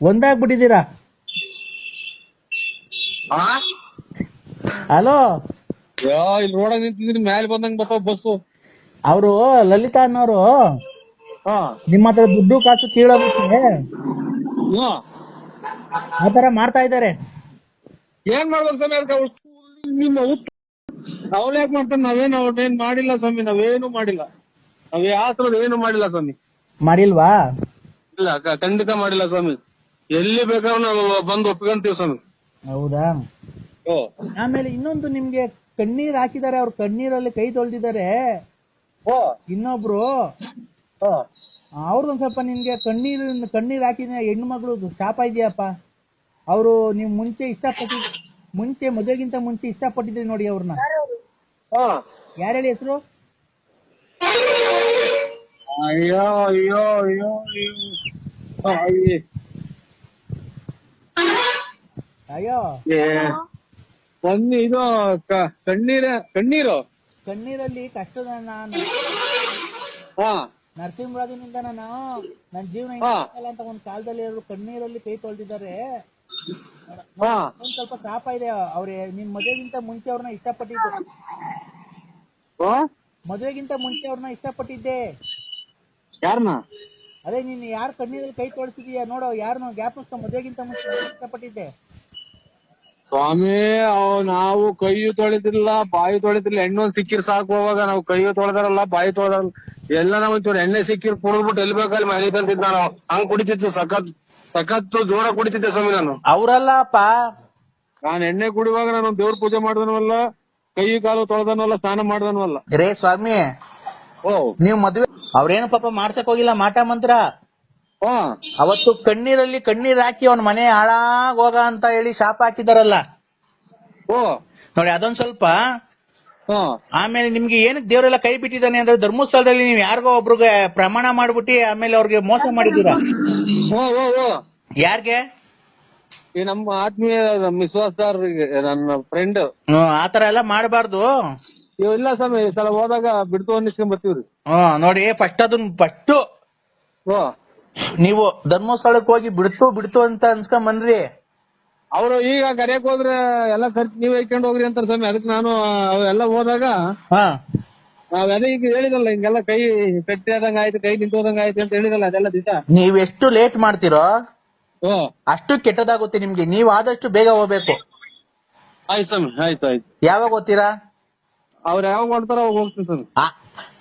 ಒಂದಾಗ್ಬಿಟ್ಟಿದ್ದೀರಾ. ಹಲೋ, ಇಲ್ಲಿ ರೋಡಾಗ ನಿಂತಿದ್ದೀನಿ, ಮ್ಯಾಲೆ ಬಂದಂಗ್ ಬರ್ತಾವ ಬಸ್ಸು. ಅವರು ಲಲಿತಾ ಅನ್ನೋರು ನಿಮ್ಮ ಹತ್ರ ದುಡ್ಡು ಕಾಸು ಕೀಳೋದಕ್ಕೆ ಆತರ ಮಾಡ್ತಾ ಇದ್ದಾರೆ. ಏನ್ ಮಾಡ್ಬೇಕು ಸ್ವಾಮಿ? ಅದಕ್ಕೆ ನಿಮ್ಮ ಅವ್ರು ಯಾಕೆ ಮಾಡ್ತಾರೆ? ನಾವೇನ್ ಮಾಡಿಲ್ಲ ಸ್ವಾಮಿ, ನಾವೇನು ಮಾಡಿಲ್ಲ. ನಾವ್ ಯಾವ ಏನು ಮಾಡಿಲ್ಲ ಸ್ವಾಮಿ. ಮಾಡಿಲ್ವಾ? ಇಲ್ಲ ಖಂಡಿತ ಮಾಡಿಲ್ಲ ಸ್ವಾಮಿ. ಎಲ್ಲಿ ಬೇಕಾದ್ರೂ ನಾವು ಬಂದು ಒಪ್ಕೊಂತೀವಿ ಸ್ವಾಮಿ. ಹೌದಾ? ಆಮೇಲೆ ಇನ್ನೊಂದು, ನಿಮ್ಗೆ ಕಣ್ಣೀರ್ ಹಾಕಿದ್ದಾರೆ, ಅವ್ರ ಕಣ್ಣೀರಲ್ಲಿ ಕೈ ತೊಳ್ದಿದ್ದಾರೆ. ಇನ್ನೊಬ್ರು ಅವ್ರದೊಂದ್ ಸ್ವಲ್ಪ ನಿಮ್ಗೆ ಕಣ್ಣೀರ್ ಹಾಕಿದ ಹೆಣ್ಣು ಮಗಳು ಶಾಪ ಇದೆಯಪ್ಪ. ಅವರು ನೀವ್ ಮುಂಚೆ ಮದುವೆಗಿಂತ ಮುಂಚೆ ಇಷ್ಟಪಟ್ಟಿದ್ರಿ ನೋಡಿ ಅವ್ರನ್ನ. ಯಾರು ಹೇಳಿ ಹೆಸರು? ಅಯ್ಯೋ ಅಯ್ಯೋ ಅಯ್ಯೋ ಅಯ್ಯೋ ಒಂದು ಇದು ಕಣ್ಣೀರಲ್ಲಿ ಕಷ್ಟದ ನರಸಿಂಹರಾಜನಿಂದ ನನ್ನ ಜೀವನ ಇಲ್ಲ ಅಂತ ಒಂದ್ ಕಾಲದಲ್ಲಿ ಕಣ್ಣೀರಲ್ಲಿ ಕೈ ತೊಳ್ದಿದ್ದಾರೆ. ಒಂದ್ ಸ್ವಲ್ಪ ಶಾಪ ಇದೆ. ಅವ್ರೆ ನಿಮ್ ಮದುವೆಗಿಂತ ಮುಂಚೆ ಅವ್ರನ್ನ ಇಷ್ಟಪಟ್ಟಿದ್ದೆ. ಮದುವೆಗಿಂತ ಮುಂಚೆ ಅವ್ರನ್ನ ಇಷ್ಟಪಟ್ಟಿದ್ದೆ. ಯಾರನ್ನ? ಅದೇ ನೀನ್ ಯಾರು ಕಣ್ಣೀರಲ್ಲಿ ಕೈ ತೊಳ್ಸಿದೀಯ ನೋಡೋ, ಯಾರನ್ನ ಜ್ಞಾಪಿಸ್ಕೊ. ಮದುವೆಗಿಂತ ಮುಂಚೆ ಇಷ್ಟಪಟ್ಟಿದ್ದೆ ಸ್ವಾಮಿ. ನಾವು ಕೈಯು ತೊಳೆದಿಲ್ಲ, ಬಾಯಿ ತೊಳೆದಿಲ್ಲ. ಎಣ್ಣೆ ಸಿಕ್ಕಿರ್ ಸಾಕು. ಅವಾಗ ನಾವು ಕೈಯು ತೊಳೆದಾರಲ್ಲ, ಬಾಯಿ ತೊಳೆದಾರಲ್ಲ, ಎಲ್ಲ ನಾವು ಒಂಚೂರು ಎಣ್ಣೆ ಸಿಕ್ಕಿರ್ ಕುಡಿದ್ಬಿಟ್ಟು ಎಲ್ಲಿ ಬೇಕಲ್ಲಿ ಮನೆ ತಂತಿದ್ ನಾನು. ಹಂಗ್ ಕುಡಿತಿತ್ತು, ಸಖತ್ತು ಜೋರ ಕುಡಿತಿದ್ದೆ ಸ್ವಾಮಿ ನಾನು. ಅವ್ರಲ್ಲಪ್ಪ, ನಾನ್ ಎಣ್ಣೆ ಕುಡಿಯುವಾಗ ನಾನು ದೇವ್ರ ಪೂಜೆ ಮಾಡ್ದನವಲ್ಲ, ಕೈ ಕಾಲು ತೊಳೆದನವಲ್ಲ, ಸ್ನಾನ ಮಾಡ್ದನವಲ್ಲ. ರೇ ಸ್ವಾಮಿ, ನೀವ್ ಮದ್ವೆ ಅವ್ರೇನು ಪಾಪ ಮಾಡ್ಸಕ್ ಹೋಗಿಲ್ಲ ಮಾಟ ಮಂತ್ರ. ಅವತ್ತು ಕಣ್ಣೀರಲ್ಲಿ ಕಣ್ಣೀರ್ ಹಾಕಿ ಅವ್ನ ಮನೆ ಹಾಳಾಗ್ ಹೋಗ ಅಂತ ಹೇಳಿ ಶಾಪ ಹಾಕಿದಾರಲ್ಲ ನೋಡಿ, ಅದೊಂದ್ ಸ್ವಲ್ಪ. ಆಮೇಲೆ ನಿಮ್ಗೆ ಏನಕ್ಕೆ ದೇವರೆಲ್ಲ ಕೈ ಬಿಟ್ಟಿದ್ದಾನೆ ಅಂದ್ರೆ, ಧರ್ಮಸ್ಥಳದಲ್ಲಿ ನೀವ್ ಯಾರಿಗೋ ಒಬ್ರಿಗೆ ಪ್ರಮಾಣ ಮಾಡ್ಬಿಟ್ಟು ಆಮೇಲೆ ಅವ್ರಿಗೆ ಮೋಸ ಮಾಡಿದೀರಾ. ಯಾರ್ಗೆ? ನಮ್ಮ ಆತ್ಮೀಯ ವಿಶ್ವಾಸದಾರರಿಗೆ, ನನ್ನ ಫ್ರೆಂಡ್. ಆತರ ಎಲ್ಲ ಮಾಡಬಾರ್ದು. ಇಲ್ಲ ಸ್ವಾಮಿ, ಈ ಸಲ ಹೋದಾಗ ಬಿಡ್ತು ಅನ್ನಿಸ್ಕೊಂಡ್ ಬರ್ತೀವ್ರಿ. ನೋಡಿ, ಫಸ್ಟ್ ನೀವು ಧರ್ಮಸ್ಥಳಕ್ಕೆ ಹೋಗಿ ಬಿಡ್ತು ಅಂತ ಅನ್ಸ್ಕೊಂಡ್ ಬಂದ್ರಿ. ಅವ್ರು ಈಗ ಕರೆಯಕ್ ಹೋದ್ರೆ ಎಲ್ಲ ಖರ್ಚು ನೀವ್ ಹೇಳ್ಕೊಂಡ್ ಹೋಗ್ರಿ ಅಂತಾರೆ ಸ್ವಾಮಿ. ಅದಕ್ಕೆ ನಾನು ಎಲ್ಲ ಹೋದಾಗ ನಾವೆಲ್ಲ ಈಗ ಹೇಳಿದಲ್ಲ, ಹಿಂಗೆಲ್ಲ ಕೈ ಕಟ್ಟಿ ಆದಂಗ ಆಯ್ತು, ಕೈ ನಿಂತೋದಂಗ ಆಯ್ತು ಅಂತ ಹೇಳಿದಲ್ಲ, ಅದೆಲ್ಲ ದಿವಸ ನೀವ್ ಎಷ್ಟು ಲೇಟ್ ಮಾಡ್ತೀರೋ ಅಷ್ಟು ಕೆಟ್ಟದಾಗುತ್ತೆ ನಿಮ್ಗೆ. ನೀವ್ ಆದಷ್ಟು ಬೇಗ ಹೋಗ್ಬೇಕು. ಆಯ್ತು ಸ್ವಾಮಿ, ಆಯ್ತು. ಯಾವಾಗ ಹೋಗ್ತೀರಾ? ಅವ್ರು ಯಾವಾಗ ಹೊಡ್ತಾರ ಅವಾಗ ಹೋಗ್ತೀನಿ ಸ್ವಾಮಿ.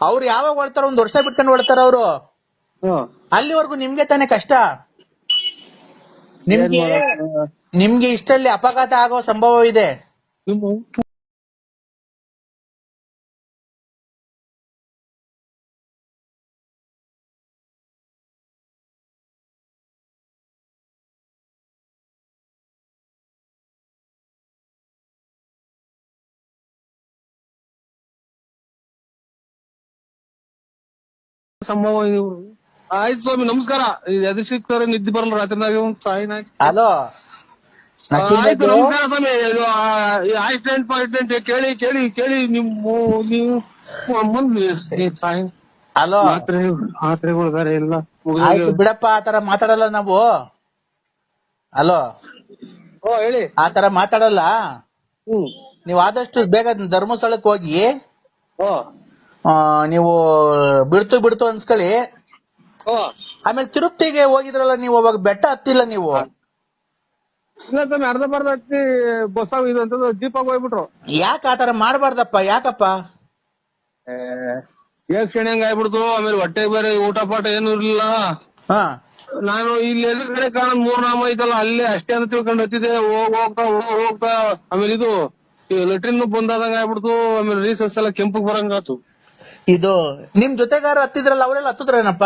ಅವ್ರು ಯಾವಾಗ ಹೊಡ್ತಾರ? 1 ವರ್ಷ ಬಿಟ್ಕೊಂಡು ಹೊಡ್ತಾರ ಅವ್ರು. ಅಲ್ಲಿವರೆಗೂ ನಿಮ್ಗೆ ತಾನೇ ಕಷ್ಟ. ನಿಮ್ಗೆ ಇಷ್ಟಲ್ಲಿ ಅಪಘಾತ ಆಗೋ ಸಂಭವ ಇದೆ. ಸಂಭವ. ಆಯ್ತು ಸ್ವಾಮಿ, ನಮಸ್ಕಾರ. ಎದು ಸಿಗ್ತಾರೆ, ನಿದ್ದೆ ಬರಲ್ಲ ರಾತ್ರಿನಾಗ. ಹಲೋ, ಆಯ್ತು, ನಮಸ್ಕಾರ ಸ್ವಾಮಿ. ಆಕ್ಸಿಡೆಂಟ್ ಕೇಳಿ ನೀವು ಮುಂದೆ ಅಲೋ ಮಾತ್ರೆಗಳು ಬೇರೆ ಇಲ್ಲ ಆಯ್ತು ಬಿಡಪ್ಪ, ಆತರ ಮಾತಾಡಲ್ಲ ನಾವು. ಅಲೋ, ಓ ಹೇಳಿ. ಆತರ ಮಾತಾಡಲ್ಲ. ಹ್ಮ್. ನೀವ್ ಆದಷ್ಟು ಬೇಗ ಧರ್ಮಸ್ಥಳಕ್ಕೆ ಹೋಗಿ ಓ ನೀವು ಬಿಡ್ತು ಅನ್ಸ್ಕೊಳ್ಳಿ. ಓ ಆಮೇಲೆ ತಿರುಪತಿಗೆ ಹೋಗಿದ್ರಲ್ಲ ನೀವು, ಅವಾಗ ಬೆಟ್ಟ ಹತ್ತಿಲ್ಲ ನೀವು. ಇಲ್ಲ ಸ್ವಾಮಿ, ಅರ್ಧ ಬರ್ಧ ಹತ್ತಿ ಬಸ್ ಇದು ಅಂತ ಜೀಪಾಗ ಹೋಗ್ಬಿಟ್ರು. ಯಾಕೆ ಆತರ ಮಾಡ್ಬಾರ್ದಪ್ಪ? ಯಾಕಪ್ಪ? ಕ್ಷಣಿ ಹಂಗ ಆಗ್ಬಿಡ್ತು. ಆಮೇಲೆ ಹೊಟ್ಟೆ ಬೇರೆ ಊಟ ಪಾಠ ಏನು ಇರ್ಲಿಲ್ಲ. ಹಾ, ನಾನು ಇಲ್ಲಿ ಎದುರುಗಡೆ ಕಾಣ 3 ನಾಮ ಐತಲ್ಲ, ಅಲ್ಲೇ ಅಷ್ಟೇ ಅಂತ ತಿಳ್ಕೊಂಡು ಹತ್ತಿದೆ. ಹೋಗ್ತಾ ಆಮೇಲೆ ಇದು ಲೆಟ್ರಿನ್ ಬಂದಾದಂಗ ಆಗ್ಬಿಡ್ತು. ಆಮೇಲೆ ರೀಸಸ್ ಎಲ್ಲ ಕೆಂಪಗ್ ಬರಂಗಾತು. ಇದು ನಿಮ್ ಜೊತೆಗಾರ ಹತ್ತಿದ್ರಲ್ಲ, ಅವರೆಲ್ಲ ಹತ್ತುದ್ರೇನಪ್ಪ?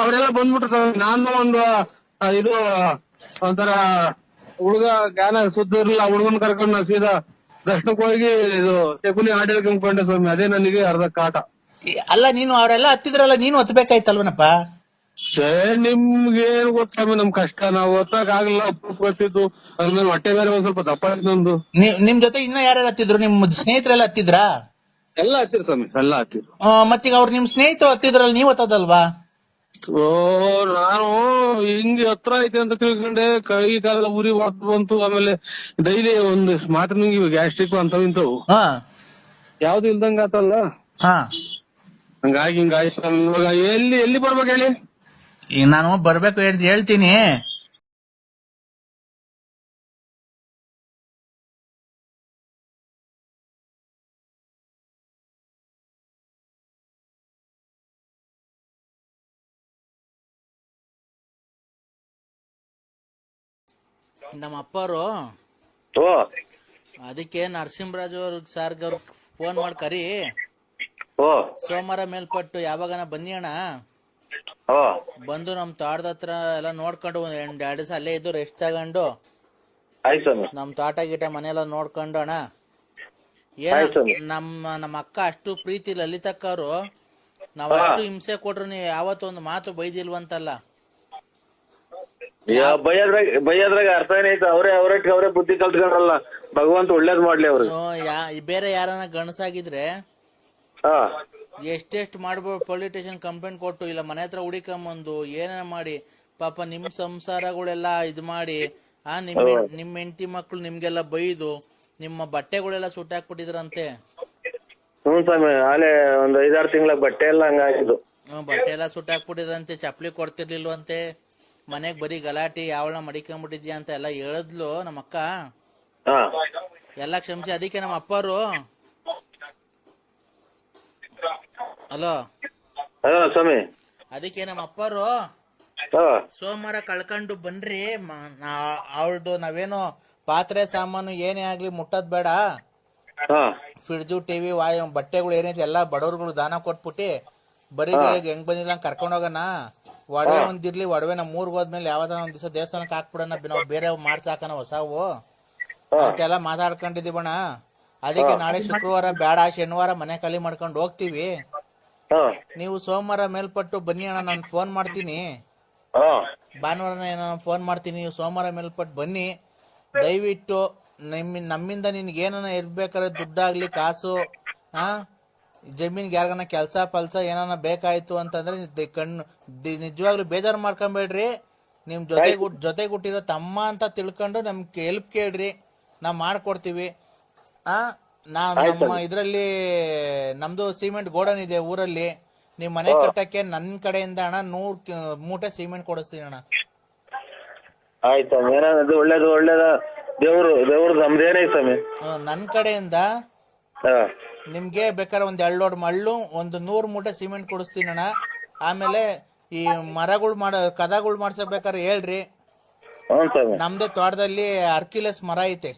ಅವರೆಲ್ಲ ಬಂದ್ಬಿಟ್ರು ಸ್ವಾಮಿ. ನಾನು ಒಂದು ಇದು ಒಂಥರ ಹುಡುಗ ಜ್ಞಾನ ಸುದ್ದ ಇರ್ಲಿಲ್ಲ, ಹುಡುಗನ್ ಕರ್ಕೊಂಡು ನಾ ಸೀದಾ ದರ್ಶನಕ್ಕೆ ಹೋಗಿ ಇದು ತೆಗುಲಿ ಹಾಡು ಹೇಳ್ಕೊಂಡ್ಕೊಂಡೆ ಸ್ವಾಮಿ. ಅದೇ ನನಗೆ ಅರ್ಧ ಕಾಟ. ಅಲ್ಲ, ನೀನು ಅವರೆಲ್ಲ ಹತ್ತಿದ್ರಲ್ಲ, ನೀನು ಹತ್ಬೇಕಾಯ್ತಲ್ವನಪ್ಪ? ನಿಮ್ಗೆ ಏನ್ ಗೊತ್ತ ಸ್ವಾಮಿ ನಮ್ ಕಷ್ಟ. ನಾವು ಹೊತ್ತಾಗ ಆಗ್ಲಿಲ್ಲ, ಗೊತ್ತಿದ್ದು. ಅದ್ಮೇಲೆ ಹೊಟ್ಟೆ ಬೇರೆ ಒಂದ್ ಸ್ವಲ್ಪ ದಪ್ಪ ಆಯ್ತು ನಂದು. ನಿಮ್ ಜೊತೆ ಇನ್ನ ಯಾರ್ಯಾರು ಹತ್ತಿದ್ರು? ನಿಮ್ ಸ್ನೇಹಿತರೆಲ್ಲ ಹತ್ತಿದ್ರಾ? ಎಲ್ಲ ಹತ್ತಿರ ಸ್ವಾಮಿ, ಎಲ್ಲ ಹತ್ತಿರ. ಮತ್ತೀಗ ಅವ್ರು ನಿಮ್ ಸ್ನೇಹಿತರು ಹತ್ತಿದ್ರಲ್ಲ, ನೀವ್ ಹತ್ತದಲ್ವಾ? ಓ ನಾನು ಹಿಂಗೆ ಹತ್ರ ಐತೆ ಅಂತ ತಿಳ್ಕೊಂಡೆ. ಕೈ ಕಾಲ ಉರಿ ಬಂತು. ಆಮೇಲೆ ಡೈಲಿ ಒಂದು ಮಾತ್ರ ನುಂಗಿವಿ, ಗ್ಯಾಸ್ಟ್ರಿಕ್ ಅಂತವ್ ಇಂತವು ಯಾವ್ದು ಇಲ್ದಂಗ ಆತಲ್ಲ. ಹಂಗಾಗಿ ಹಿಂಗಾಗಿ ಸ್ವಾಮಿ. ಇವಾಗ ಎಲ್ಲಿ ಬರ್ಬೇಕು ಹೇಳಿ? ಈಗ ನಾನು ಬರ್ಬೇಕು ಹೇಳ್ತೀನಿ. ನಮ್ಮ ಅಪ್ಪರು ಅದಕ್ಕೆ ನರಸಿಂಹರಾಜು ಅವ್ರಿಗೆ ಸಾರ್ಗ ಅವ್ರಿಗೆ ಫೋನ್ ಮಾಡಿ ಕರಿ. ಸೋಮವಾರ ಮೇಲ್ಪಟ್ಟು ಯಾವಾಗನ ಬನ್ನಿ ಅಣ್ಣ. ಬಂದು ನಮ್ ತೋಟದ ಹತ್ರ ಎಲ್ಲ ನೋಡ್ಕೊಂಡು 2 ದಿವಸ ಅಲ್ಲೇ ಇದ್ದು ರೆಸ್ಟ್ ತಗೊಂಡು ನಮ್ ತೋಟ ಗೀಟ ಮನೆಯೆಲ್ಲ ನೋಡ್ಕೊಂಡು ಅಣ್ಣ. ನಮ್ಮ ಅಕ್ಕ ಅಷ್ಟು ಪ್ರೀತಿ ಲಲಿತಕ್ಕ ಅವರು, ನಾವ್ ಅಷ್ಟು ಹಿಂಸೆ ಕೊಟ್ರು ನೀವು ಯಾವತ್ತೊಂದು ಮಾತು ಬೈದಿಲ್ವಂತಲ್ಲ. ಬೈಯದ್ರಾಗ ಅರ್ಥ ಏನೈತೆ? ಅವರೇ ಬುದ್ಧಿ ಕಲ್ತ್ಕೊಂಡ್ರಲ್ಲ. ಭಗವಂತ ಒಳ್ಳೇದ್ ಮಾಡ್ಲಿ ಅವ್ರಿಗೆ. ಬೇರೆ ಯಾರನ್ನ ಗಣಸಾಗಿದ್ರೆ ಎಷ್ಟೆಷ್ಟು ಮಾಡ್ಬೋದು. ಪೊಲೀಸ್ ಸ್ಟೇಷನ್ ಕಂಪ್ಲೇಂಟ್ ಕೊಟ್ಟು, ಇಲ್ಲ ಮನೆ ಹತ್ರ ಹುಡಿಕೊಂಬಂದು ಏನೇನ ಮಾಡಿ ಪಾಪ ನಿಮ್ ಸಂಸಾರಗಳೆಲ್ಲ ಇದ್ ಮಾಡಿ ನಿಮ್ ಹೆಂಡತಿ ಮಕ್ಳು ನಿಮ್ಗೆಲ್ಲ ಬೈದು ನಿಮ್ಮ ಬಟ್ಟೆಗಳೆಲ್ಲ ಸುಟ್ಟಾಕ್ಬಿಟ್ಟಿದ್ರಂತೆ. ಹ್ಮ್ ಸ್ವಾಮಿ, ಆಲೆ ಒಂದ್ 5-6 ತಿಂಗಳ ಬಟ್ಟೆ ಎಲ್ಲ ಹಂಗಾಗಿದ್ದು. ಬಟ್ಟೆ ಎಲ್ಲ ಸುಟ್ಟಾಕ್ಬಿಟ್ಟಿದ್ರಂತೆ. ಚಪ್ಲಿ ಕೊಡ್ತಿರ್ಲಿಲ್ವಂತೆ. ಮನೆಗ್ ಬರೀ ಗಲಾಟಿ, ಯಾವಳ ಮಡಿಕೊಂಡ್ಬಿಟ್ಟಿದ್ಯಾ ಅಂತ ಎಲ್ಲ ಹೇಳಿದ್ಲು ನಮ್ಮ ಅಕ್ಕ. ಎಲ್ಲ ಕ್ಷಮಿಸಿ. ಅದಕ್ಕೆ ನಮ್ಮ ಅಪ್ಪರು ಹಲೋ ಸ್ವಾಮಿ, ಅದಕ್ಕೆ ನಮ್ಮ ಅಪ್ಪರು ಸೋಮವಾರ ಕಳ್ಕೊಂಡು ಬನ್ರಿ. ಅವಳ್ದು ನಾವೇನು ಪಾತ್ರೆ ಸಾಮಾನು ಏನೇ ಆಗ್ಲಿ ಮುಟ್ಟದ್ ಬೇಡ. ಫ್ರಿಡ್ಜು, ಟಿವಿ, ಬಟ್ಟೆಗಳು ಏನೈತಿ ಎಲ್ಲ ಬಡವ್ರುಗಳು ದಾನ ಕೊಟ್ಬಿಟ್ಟಿ ಬರೀ ಹೆಂಗ್ ಬಂದಿಲ್ಲ ಕರ್ಕೊಂಡ್ ಹೋಗೋಣ. ಒಡವೆ ಒಂದಿರ್ಲಿ, ಒಡವೆ ನಮ್ ಊರ್ಗ್ ಹೋದ್ಮೇಲೆ ಯಾವ್ದಾನ ಒಂದ್ ದಿವಸ ದೇವಸ್ಥಾನಕ್ಕೆ ಹಾಕ್ಬಿಡೋಣ, ನಾವು ಬೇರೆ ಮಾಡ್ಸಾಕನ ಹೊಸವು ಅಂತೆಲ್ಲ ಮಾತಾಡ್ಕೊಂಡಿದೀವಣ್ಣ. ಅದಕ್ಕೆ ನಾಳೆ ಶುಕ್ರವಾರ ಬೇಡ, ಶನಿವಾರ ಮನೆ ಖಾಲಿ ಮಾಡ್ಕೊಂಡು ಹೋಗ್ತೀವಿ. ನೀವು ಸೋಮವಾರ ಮೇಲ್ಪಟ್ಟು ಬನ್ನಿ ಅಣ್ಣ, ನಾನು ಫೋನ್ ಮಾಡ್ತೀನಿ. ಭಾನುವಾರ ಫೋನ್ ಮಾಡ್ತೀನಿ, ನೀವು ಸೋಮವಾರ ಮೇಲ್ಪಟ್ಟು ಬನ್ನಿ. ದಯವಿಟ್ಟು ನಮ್ಮಿಂದ ನಿನ್ಗೆ ಏನಾನ ಇರ್ಬೇಕಾದ್ರೆ ದುಡ್ಡಾಗ್ಲಿ, ಕಾಸು, ಜಮೀನ್ಗೆ ಯಾರಿಗಾನ ಕೆಲ್ಸ ಪಲ್ಸ ಏನಾನ ಬೇಕಾಯ್ತು ಅಂತಂದ್ರೆ ನಿಜವಾಗ್ಲೂ ಬೇಜಾರು ಮಾಡ್ಕೊಂಬೇಡ್ರಿ. ನಿಮ್ ಜೊತೆಗುಟ್ಟಿರೋ ತಮ್ಮ ಅಂತ ತಿಳ್ಕೊಂಡು ನಮ್ಗೆ ಹೆಲ್ಪ್ ಕೇಳ್ರಿ, ನಾವ್ ಮಾಡ್ಕೊಡ್ತೀವಿ. ನಮ್ಮ ಇದ್ರಲ್ಲಿ ನಮ್ದು ಸಿಮೆಂಟ್ ಗೋಡನ್ ಇದೆ ಊರಲ್ಲಿ. ನೀವ್ ಮನೆ ಕಟ್ಟಕ್ಕೆ ನನ್ ಕಡೆಯಿಂದ ಅಣ್ಣ 100 ಮೂಟೆ ಸಿಮೆಂಟ್ ಕೊಡಿಸ್ತೀನಿ ಅಣ್ಣ. ಆಯ್ತು, ಒಳ್ಳೇದ. ದೇವ್ರು ನಮ್ದೇನೇ ಸ್ವಾಮಿ. ನನ್ ಕಡೆಯಿಂದ ನಿಮ್ಗೆ ಬೇಕಾದ್ರೆ ಒಂದ್ 2 ಲೋಡ್ ಮಳ್ಳು, ಒಂದು 100 ಮೂಟೆ ಸಿಮೆಂಟ್ ಕೊಡಿಸ್ತೀನಿ ಅಣ್ಣ. ಆಮೇಲೆ ಈ ಮರಗಳು ಕದಗಳು ಮಾಡ್ಸಬೇಕಾದ್ರೆ ಹೇಳ್ರಿ. ನಮ್ದೇ ತೋಟದಲ್ಲಿ ಅರ್ಕಿಲೆಸ್ ಮರ ಐತೆ.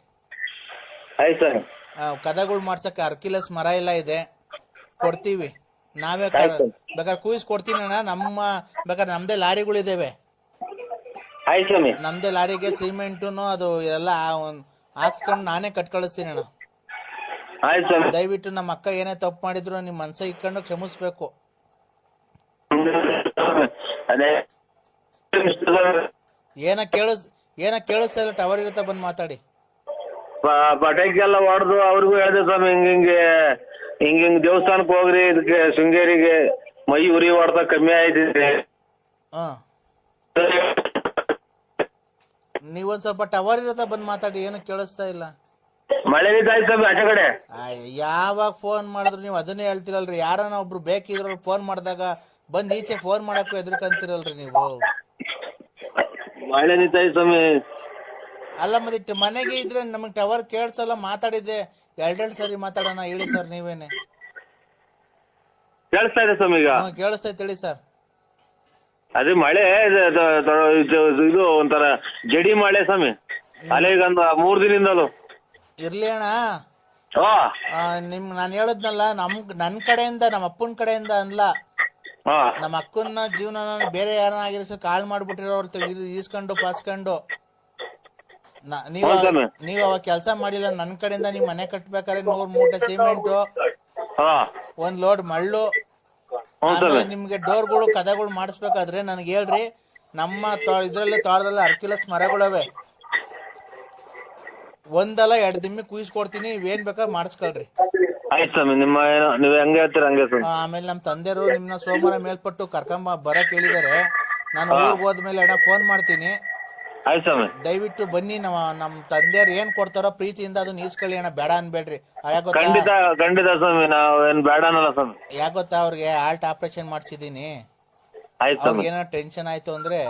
ಕದಗಳು ಮಾಡ್ಸಕ್ಕೆ ಅರ್ಕಿಲೆಸ್ ಮರ ಎಲ್ಲ ಇದೆ, ಕೊಡ್ತೀವಿ. ನಾವೇ ಬೇಕಾದ್ರೆ ಕೂಯಿಸ್ ಕೊಡ್ತೀನಿ ಅಣ್ಣ. ಬೇಕಾದ್ರೆ ನಮ್ದೇ ಲಾರಿಗಳಿದಾವೆ. ನಮ್ದೇ ಲಾರಿಗೆ ಸಿಮೆಂಟುನು ಅದು ಎಲ್ಲ ಹಾಕ್ಸ್ಕೊಂಡು ನಾನೇ ಕಟ್ ಕಳಿಸ್ತೀನಿ ಅಣ್ಣ. ದಯವಿಟ್ಟು ನಮ್ಮ ಅಕ್ಕ ಏನೇ ತಪ್ಪು ಮಾಡಿದ್ರು ನಿಮ್ ಮನ್ಸ ಇಟ್ಕೊಂಡು ಕ್ಷಮಿಸ್ಬೇಕು. ಏನ ಕೇಳಿಸ್ತಾ ಟವರ್ ಇರುತ್ತೆ, ಬಂದ್ ಮಾತಾಡಿ. ಪಟಾಕಿಗೆಲ್ಲ ಹೊಡೆದು ಅವ್ರಿಗೂ ಹೇಳಿದೆ ಸ್ವಾಮಿ, ಹಿಂಗ್ ದೇವಸ್ಥಾನಕ್ಕೆ ಹೋಗ್ರಿ, ಇದಕ್ಕೆ ಶೃಂಗೇರಿಗೆ ಮೈ ಉರಿ ಹೊಡ್ದ ಕಮ್ಮಿ ಆಯ್ತಿದೆ. ಹಾ ನೀವೊಂದ್ ಸ್ವಲ್ಪ ಟವರ್ ಇರತ್ತ ಬಂದ್ ಮಾತಾಡಿ, ಏನು ಕೇಳಿಸ್ತಾ ಇಲ್ಲ. ಮಳೆ ನಿಂತಾಯ್ತು ಸ್ವಾಮಿ ಆಚೆ ಕಡೆ. ಯಾವಾಗ ಫೋನ್ ಮಾಡಿದ್ರು ನೀವು ಅದನ್ನೇ ಹೇಳ್ತಿರಲ್ರಿ. ಯಾರನ್ನ ಒಬ್ರು ಬೇಕಿದ್ರು ಫೋನ್ ಮಾಡಿದಾಗ ಬಂದ್ ಈಚೆ ಫೋನ್ ಮಾಡಕ್ಕೂ ಎದ್ರಕಂತಿರಲ್ರಿ ನೀವು. ಮಳೆ ನಿಂತಾಯ್ತು ಸ್ವಾಮಿ. ಅಲ್ಲ ಮತ್ತೆ ಮನೆಗೆ ಇದ್ರೆ ನಮಗ್ ಟವರ್ ಕೇಳ್ಸಲ್ಲ. ಮಾತಾಡಿದ್ದೆ ಎರಡೆರಡು ಸರಿ ಮಾತಾಡೋಣ. ಹೇಳಿ ಸರ್ ನೀವೇನೆ. ಕೇಳಿಸ್ತಾ ಇದೆ ಸ್ವಾಮಿ ಈಗ. ಕೇಳಿಸ್ತೈತೆ ಹೇಳಿ ಸರ್. ಅದೇ ಮಳೆ ಇದು ಒಂಥರ ಜಡಿ ಮಳೆ ಸ್ವಾಮಿ. ಅಲ್ಲೇ ಈಗ ಒಂದು 3 ದಿನದಿಂದಲೂ. ಇರ್ಲಿ ಅಣ್ಣ, ನಾನು ಹೇಳದ್ನಲ್ಲ, ನನ್ ಕಡೆಯಿಂದ ನಮ್ಮ ಅಪ್ಪನ ಕಡೆಯಿಂದ ಅನ್ಲ. ನಮ್ಮ ಅಕ್ಕನ ಜೀವನ ಬೇರೆ ಯಾರನ್ನ ಆಗಿರೋ ಕಾಳ್ ಮಾಡ್ಬಿಟ್ಟಿರೋರು ಈಸ್ಕೊಂಡು ಪಾಸ್ಕೊಂಡು. ನೀವ್ ಅವಾಗ ಕೆಲ್ಸ ಮಾಡಿಲ್ಲ. ನನ್ ಕಡೆಯಿಂದ ನೀವ್ ಮನೆ ಕಟ್ಬೇಕಾದ್ರೆ 100 ಮೂಟೆ ಸಿಮೆಂಟು, 1 ಲೋಡ್ ಮಳ್ಳು, ಆಮೇಲೆ ನಿಮ್ಗೆ ಡೋರ್ಗಳು ಕದಗಳು ಮಾಡಿಸ್ಬೇಕಾದ್ರೆ ನನ್ಗೆ ಹೇಳ್ರಿ. ನಮ್ಮ ಇದ್ರಲ್ಲಿ ತೋಟದಲ್ಲಿ ಅರ್ಕಿಲಸ್ ಮರಗಳವೆ. ಒಂದಲ್ಲ 2 ದಿಮ್ಮಿ ಕುಯಿಸ್ಕೊಡ್ತೀನಿ. ನೀವೇನ್ ಬೇಕಾದ್ರೆ ಮಾಡಿಸ್ಕೊಳ್ರಿ. ಆಯ್ತು ಸ್ವಾಮಿ. ನೀವ್ ಹೆಂಗೆ ಹೇಳ್ತೀರ ಹಂಗೆ. ಆಮೇಲೆ ನಮ್ ತಂದೆಯವರು ನಿಮ್ನ ಸೋಮವಾರ ಮೇಲ್ಪಟ್ಟು ಕರ್ಕೊಂಬ ಬರಕ್ ಹೇಳಿದಾರೆ. ನಾನು ಊರ್ಗ್ ಹೋದ್ಮೇಲೆ ಅಣ್ಣ ಫೋನ್ ಮಾಡ್ತೀನಿ. ಆಯ್ತು ಸ್ವಾಮಿ. ದಯವಿಟ್ಟು ಬನ್ನಿ. ನಮ್ ತಂದೆಯವ್ರು ಏನ್ ಕೊಡ್ತಾರೋ ಪ್ರೀತಿಯಿಂದ ಅದನ್ನ ಈಸ್ಕೊಳ್ಳಿ ಅಣ್ಣ. ಬೇಡ ಅನ್ಬೇಡ್ರಿ. ಖಂಡಿತ ಖಂಡಿತ ಸ್ವಾಮಿ. ನಾವ್ ಏನ್ ಬೇಡ ಅನ್ನಲ್ಲ ಸ್ವಾಮಿ. ಯಾಕೊತ್ತಾ, ಅವ್ರಿಗೆ ಹಾರ್ಟ್ ಆಪರೇಷನ್ ಮಾಡ್ಸಿದೀನಿ. ಅವ್ರಿಗೆ ಏನೋ ಟೆನ್ಷನ್ ಆಯ್ತು ಅಂದ್ರೆ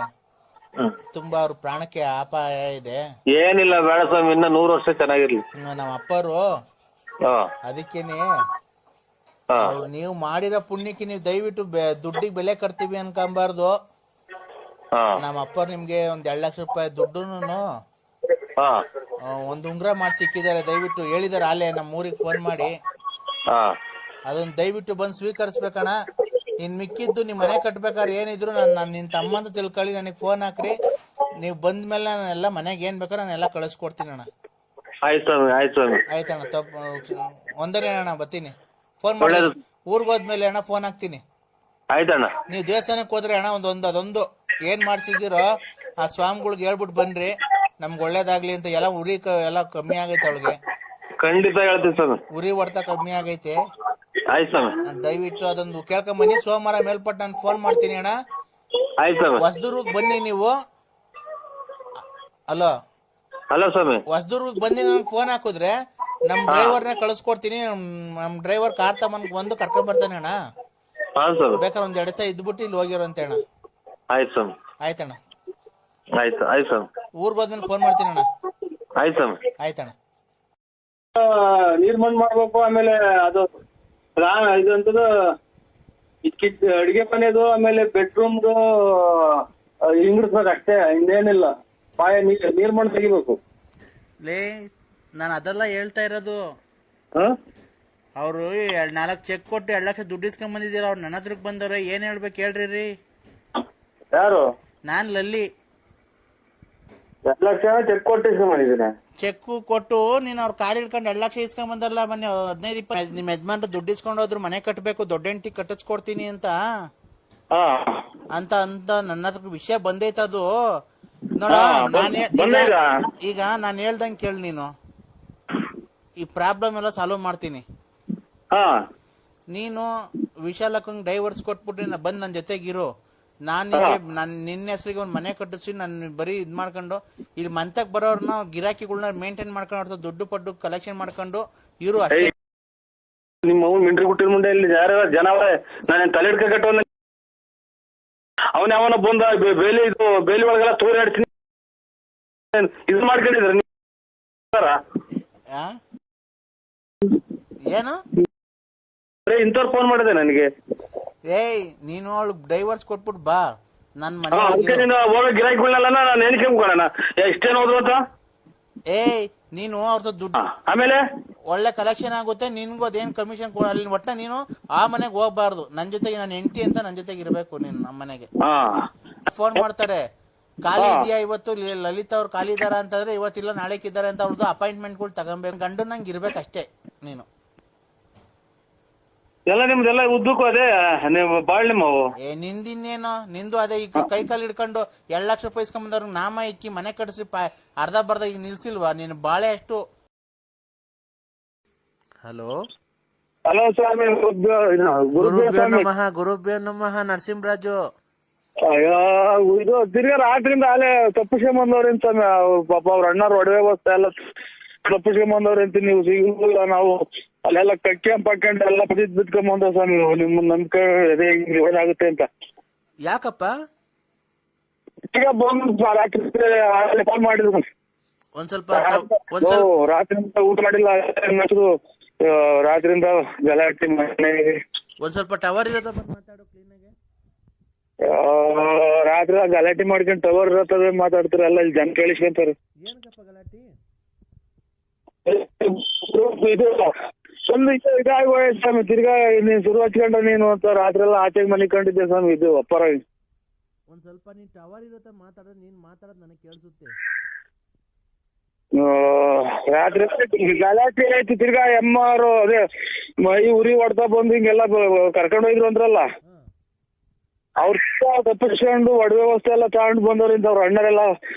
ತುಂಬಾ ಅವ್ರ ಪ್ರಾಣಕ್ಕೆ ಅಪಾಯ ಇದೆ. ಏನಿಲ್ಲ, ಬೇಡ ಸ್ವಾಮಿ. ಇನ್ನ 100 ವರ್ಷ ಚೆನ್ನಾಗಿರ್ಲಿ ನಮ್ಮ ಅಪ್ಪರು. ಅದಕ್ಕೇನೆ ನೀವು ಮಾಡಿರೋ ಪುಣ್ಯಕ್ಕೆ ನೀವು ದಯವಿಟ್ಟು ದುಡ್ಡಿಗೆ ಬೆಲೆ ಕಟ್ತೀವಿ ಅನ್ಕೊಂಬಾರ್ದು. ನಮ್ಮ ಅಪ್ಪರು ನಿಮ್ಗೆ 1 ಲಕ್ಷ ರೂಪಾಯಿ ದುಡ್ಡುನು ಒಂದು ಉಂಗ್ರ ಮಾಡಿ ಸಿಕ್ಕಿದ್ದಾರೆ. ದಯವಿಟ್ಟು ಹೇಳಿದಾರೆ ಅಲ್ಲೇ ನಮ್ಮ ಊರಿಗೆ ಫೋನ್ ಮಾಡಿ. ಅದನ್ನ ದಯವಿಟ್ಟು ಬಂದು ಸ್ವೀಕರಿಸ್ಬೇಕಣ್ಣ. ಇನ್ ಮಿಕ್ಕಿದ್ದು ನಿಮ್ ಮನೆ ಕಟ್ಬೇಕಾದ್ರೆ ಏನಿದ್ರು ನಾನು ನಿನ್ ತಮ್ಮ ಅಂತ ತಿಳ್ಕೊಳ್ಳಿ. ನನಗೆ ಫೋನ್ ಹಾಕ್ರಿ. ನೀವು ಬಂದ್ಮೇಲೆ ನಾನೆಲ್ಲ ಮನೆಗೆ ಏನ್ ಬೇಕಾದ್ರೆ ನಾನೆಲ್ಲ ಕಳಿಸ್ಕೊಡ್ತೀನಿ ಅಣ್ಣ. ಆಯ್ತಣ್ಣ. ಒಂದನೇ ಅಣ್ಣ ಬರ್ತೀನಿ. ಫೋನ್ ಮಾಡಿ ಊರ್ಗ್ ಹೋದ್ಮೇಲೆ ಅಣ್ಣ ಫೋನ್ ಹಾಕ್ತೀನಿ. ಆಯ್ತಣ್ಣ. ನೀವು ದೇವಸ್ಥಾನಕ್ಕೆ ಹೋದ್ರೆ ಅಣ್ಣ ಅದೊಂದು ಏನ್ ಮಾಡ್ಸಿದಿರೋ ಆ ಸ್ವಾಮಿಗಳ್ಗೆ ಹೇಳ್ಬಿಟ್ಟು ಬನ್ರಿ. ನಮ್ಗೆ ಒಳ್ಳೇದಾಗ್ಲಿ ಅಂತ. ಎಲ್ಲ ಉರಿ ಎಲ್ಲ ಕಮ್ಮಿ ಆಗೈತೆ ಅವಳಿಗೆ. ಖಂಡಿತ ಹೇಳ್ತೀನಿ ಸ್ವಾಮಿ. ಉರಿ ಹೊಡ್ತಾ ಕಮ್ಮಿ ಆಗೈತೆ. ಆಯ್ತು ಸ್ವಾಮಿ. ದಯವಿಟ್ಟು ಅದೊಂದು ಕೇಳ್ಕೊಂಬನ್ನಿ. ಸೋಮವಾರ ಮೇಲ್ಪಟ್ಟು ನಾನು ಫೋನ್ ಮಾಡ್ತೀನಿ ಅಣ್ಣ. ಆಯ್ತು ಸ್ವಾಮಿ. ಹೊಸದುರ್ಗ್ ಬನ್ನಿ ನೀವು. ಹಲೋ ಸ್ವಾಮಿ. ಹೊಸದುರ್ಗ್ ಬಂದು ನನಗೆ ಫೋನ್ ಹಾಕಿದ್ರೆ ನಮ್ ಡ್ರೈವರ್ನ ಕಳಿಸ್ಕೊಡ್ತೀನಿ. ನಮ್ ಡ್ರೈವರ್ ಕಾರ್ ತಗೊಂಡ್ ಕರ್ಕೊಂಡ್ ಬರ್ತಾನೆ ಅಣ್ಣ. ಬೇಕಾದ್ರೆ 1-2 ದಿವಸ ಇದ್ಬಿಟ್ಟು ಇಲ್ಲಿ ಹೋಗಿರೋಂತೆ ಅಣ್ಣ. ಆಯ್ತು ಸ್ವಾಮಿ. ಆಯ್ತಣ್ಣ. ಆಯ್ತು ಸ್ವಾಮಿ. ಊರ್ಗ್ ಹೋದ್ಮೇಲೆ ಫೋನ್ ಮಾಡ್ತೀನಿ ಅಣ್ಣ. ಆಯ್ತು ಸ್ವಾಮಿ. ಆಯ್ತಣ್ಣ. ನೀರ್ ಮಣ್ಣು ಮಾಡ್ಬೇಕು. ಆಮೇಲೆ ಅದು ಇದಂತದ್ದು ಅಡಿಗೆ ಮನೆದು, ಆಮೇಲೆ ಬೆಡ್ರೂಮ್ದು ಹಿಂಗಿಡ್ಸ್ಬೇಕು ಅಷ್ಟೇ. ಇನ್ನೇನಿಲ್ಲ. ನೀರ್ ಮಣ್ಣು ತೆಗಿಬೇಕು. ನಾನು ಅದೆಲ್ಲ ಹೇಳ್ತಾ ಇರೋದು. ಅವ್ರು 4 ಚೆಕ್ ಕೊಟ್ಟು 2 ಲಕ್ಷ ದುಡ್ಡು ಇಸ್ಕೊಂಡ್ ಬಂದಿದ್ದೀರ. ಅವ್ರು ನನ್ನ ಹತ್ರಕ್ ಬಂದವ್ರೆ. ಏನ್ ಹೇಳ್ಬೇಕು ಹೇಳ್ರಿ. ಯಾರು? ನಾನ್ ಲಲ್ಲಿ. 2 ಲಕ್ಷ ಚೆಕ್ ಕೊಟ್ಟು ಇಸ್ಕೊಂಡ್ ಬಂದಿದ್ದೀನಿ. ಚೆಕ್ ಕೊಟ್ಟು ನೀನ್ ಅವ್ರ ಕಾರ್ ಹಿಡ್ಕೊಂಡು 2 ಲಕ್ಷ ಇಸ್ಕೊಂಡ್ ಬಂದಲ್ಲ ಮೊನ್ನೆ. 15-20 ನಿಮ್ ಯಜಮಾನ್ರು ದುಡ್ಡು ಇಸ್ಕೊಂಡು ಹೋದ್ರು. ಮನೆ ಕಟ್ಬೇಕು, ದೊಡ್ಡ ಹೆಂಡತಿ ಕಟ್ಟಿಸ್ಕೊಡ್ತೀನಿ ಅಂತ ನನ್ನ ಹತ್ರ ವಿಷಯ ಬಂದೈತದು. ನೋಡ, ಈಗ ನಾನು ಹೇಳ್ದಂಗೆ ಕೇಳಿ ನೀನು. ಈ ಪ್ರಾಬ್ಲಮ್ ಎಲ್ಲ ಸಾಲ್ವ್ ಮಾಡ್ತೀನಿ. ನೀನು ವಿಶಾಲಕ್ಕಂಗ್ ಡೈವರ್ಸ್ ಕೊಟ್ಬಿಟ್ಟು ಬಂದ್ ನನ್ನ ಜೊತೆಗಿರು. ನಿನ್ನ ಹೆಸರಿಗೆ ಒಂದು ಮನೆ ಕಟ್ಟಿಸಿ ನಾನು ಬರೀ ಇದ್ ಮಾಡ್ಕೊಂಡು ಇಲ್ಲಿ ಮಂತಕ್ ಬರೋರ್ನ ಗಿರಾಕಿಗಳನ್ನ ಮೇಂಟೈನ್ ಮಾಡ್ಕೊಂಡು ದುಡ್ಡು ಪಡ್ಡು ಕಲೆಕ್ಷನ್ ಮಾಡ್ಕೊಂಡು ಇರು ಅಷ್ಟೇ. ನಿಮ್ಮ ಮಿಂಟ್ರಿ ಗುಟ್ಟಿನ ಮುಂದೆ ಇಲ್ಲಿ ಯಾರ ಜನ ನಾನು ತಲೆ ಹಿಡ್ಕಟ್ಟು ಅವನ ಅವನ ಬಂದ ಬೇಲಿ ಒಳಗೆಲ್ಲ ತೂರಾಡ್ತೀನಿ ಇದು ಮಾಡ್ಕೊಂಡಿದ್ರ ಏನು ಇಂಥವ್ರು ಫೋನ್ ಮಾಡಿದೆ ನನಗೆ. ಏಯ್ ನೀನು ಅವಳು ಡೈವರ್ಸ್ ಕೊಟ್ಬಿಟ್ಟು ಬಾ ನನ್ ಮನೆ ಹೋಗ ಗಿರಾಕಿಗಳನ್ನೆಲ್ಲ ನಾನು ಎನ್ಕೊಂಡ್ಕೊಳ್ಳೋಣ ಎಷ್ಟೇನು ಹೋದ್ರು ಅಂತ. ಏಯ್ ನೀನು ಅವ್ರ ದುಡ್ಡು ಆಮೇಲೆ ಒಳ್ಳೆ ಕಲೆಕ್ಷನ್ ಆಗುತ್ತೆ. ನಿನ್ಗೂ ಅದೇನ್ ಕಮಿಷನ್ ಕೊಡ. ಅಲ್ಲಿ ಒಟ್ಟ ನೀನು ಆ ಮನೆಗೆ ಹೋಗ್ಬಾರ್ದು. ನನ್ ಜೊತೆಗೆ ನನ್ನ ಹೆಂಡತಿ ಅಂತ ನನ್ ಜೊತೆಗೆ ಇರ್ಬೇಕು ನೀನು. ನಮ್ಮ ಮನೆಗೆ ಫೋನ್ ಮಾಡ್ತಾರೆ, ಖಾಲಿ ಇದೆಯಾ ಇವತ್ತು, ಲಲಿತಾ ಅವ್ರು ಖಾಲಿ ಇದಾರ ಅಂತಂದ್ರೆ ಇವತ್ತಿಲ್ಲ ನಾಳೆಕಿದ್ದಾರೆ ಅಂತ ಅವ್ರದ್ದು ಅಪಾಯಿಂಟ್ಮೆಂಟ್ಗಳು ತಗೊಂಬೇಕು. ಗಂಡು ನಂಗೆ ಇರ್ಬೇಕಷ್ಟೇ ನೀನು. ಎಲ್ಲ ನಿಮ್ದೆಲ್ಲ ಉದ್ದಕ್ಕೂ ಅದೇ ಬಾಳ್ ನಿಮ್ಮವು. ನಿಂದಿನ್ನೇನೋ ನಿಂದು ಅದೇ. ಈಗ ಕೈ ಕಾಲು ಹಿಡ್ಕೊಂಡು 2 ಲಕ್ಷ ರೂಪಾಯಿ ಇಸ್ಕೊಂಬಂದವ್ರು ನಾಮ ಇಕ್ಕಿ ಮನೆ ಕಟ್ಟಿಸಿ ಅರ್ಧ ಬರ್ಧ ಈಗ ನಿಲ್ಸಿಲ್ವಾ ನೀನು ಬಾಳೆ ಅಷ್ಟು. ಹಲೋ ಹಲೋ ಸ್ವಾಮಿ, ಗುರುಭ್ಯೋ ನಮಃ ಗುರುಭ್ಯೋ ನಮಃ ನರಸಿಂಹರಾಜು. ಅಯ್ಯೋ, ಇದು ತಿರ್ಗಾ ರಾತ್ರಿಯಿಂದ ಅಲ್ಲೇ ತಪ್ಪಿಸ್ಕೊಂಬಂದವ್ರೇನ್ ಸ್ವಾಮಿ, ಪಾಪ ಅವ್ರ ಅಣ್ಣವ್ರ ಒಡವೆ ವಸ್ತು ಎಲ್ಲ ತಪ್ಪಿಸ್ಕೊಂಬಂದವ್ರೇಂತ. ನೀವು ಸಿಗಲಿಲ್ಲ, ನಾವು ಅಲ್ಲೆಲ್ಲ ಕಕ್ಕೊಂಡು ಎಲ್ಲ ಬಿತ್ಕೊಂಬಂದ ಸ್ವಾಮಿ. ನಿಮ್ಮ ನಂಬಿಕೆ ಏನಾಗುತ್ತೆ ಅಂತ. ಯಾಕಪ್ಪ? ಈಗ ಬಂದು ರಾತ್ರಿ ಕಾಲ್ ಮಾಡಿದ್ರು. ಒಂದ್ ಸ್ವಲ್ಪ ರಾತ್ರಿಯಿಂದ ಊಟ ಮಾಡಿಲ್ಲ, ರಾತ್ರಿಯಿಂದ ಗಲಾಟೆ ಮನೆಗೆ. ಒಂದ್ ಸ್ವಲ್ಪ ಟವರ್ ಇರೋದ ಬಂದ್ ಮಾತಾಡೋ ಕ್ಲೀನಾಗೆ. ರಾತ್ರಿ ಗಲಾಟೆ ಮಾಡ್ಕೊಂಡು ಟವರ್ ಇರತ್ತದ ಮಾತಾಡ್ತಾರೆ, ಎಲ್ಲ ಇಲ್ಲಿ ಜನ ಕೇಳಿಸ್ಕೊಂತಾರೆ. ಏನಕ್ಕಪ್ಪ ಗಲಾಟಿ? ಇದು ಒಂದು ಇದಾಗಿ ಸ್ವಾಮಿ, ತಿರ್ಗಾ ನೀನ್ ಶುರು ಹಚ್ಕೊಂಡ ನೀನು ಅಂತ ರಾತ್ರಿ ಎಲ್ಲ ಆಚೆಗೆ ಮನೆ ಕಂಡಿದ್ದೆ ಸ್ವಾಮಿ. ಇದು ಅಪ್ಪರ ಒಂದ್ ಸ್ವಲ್ಪ ನೀನ್ ಟವರ್ ಇರತ್ತ ಮಾತಾಡೋದು, ನೀನ್ ಮಾತಾಡೋದು ನನಗೆ ಕೇಳಿಸುತ್ತೆ. ರಾತ್ರಿ ಗಲಾಟೆ ಆಯ್ತು. ತಿರ್ಗಾ ಎಮ್ಮಾರು ಅದೇ ಮೈ ಉರಿ ಹೊಡ್ತಾ ಬಂದು ಹಿಂಗೆಲ್ಲ ಕರ್ಕೊಂಡು ಹೋಯ್ರು ಅಂದ್ರಲ್ಲ, ಅವ್ರ ತಪ್ಪಿಸ್ಕೊಂಡು ಒಡವೆ ವ್ಯವಸ್ಥೆ ಎಲ್ಲ ತಗೊಂಡು ಬಂದವ್ರಿಂದ ಅವ್ರ ಅಣ್ಣರೆಲ್ಲ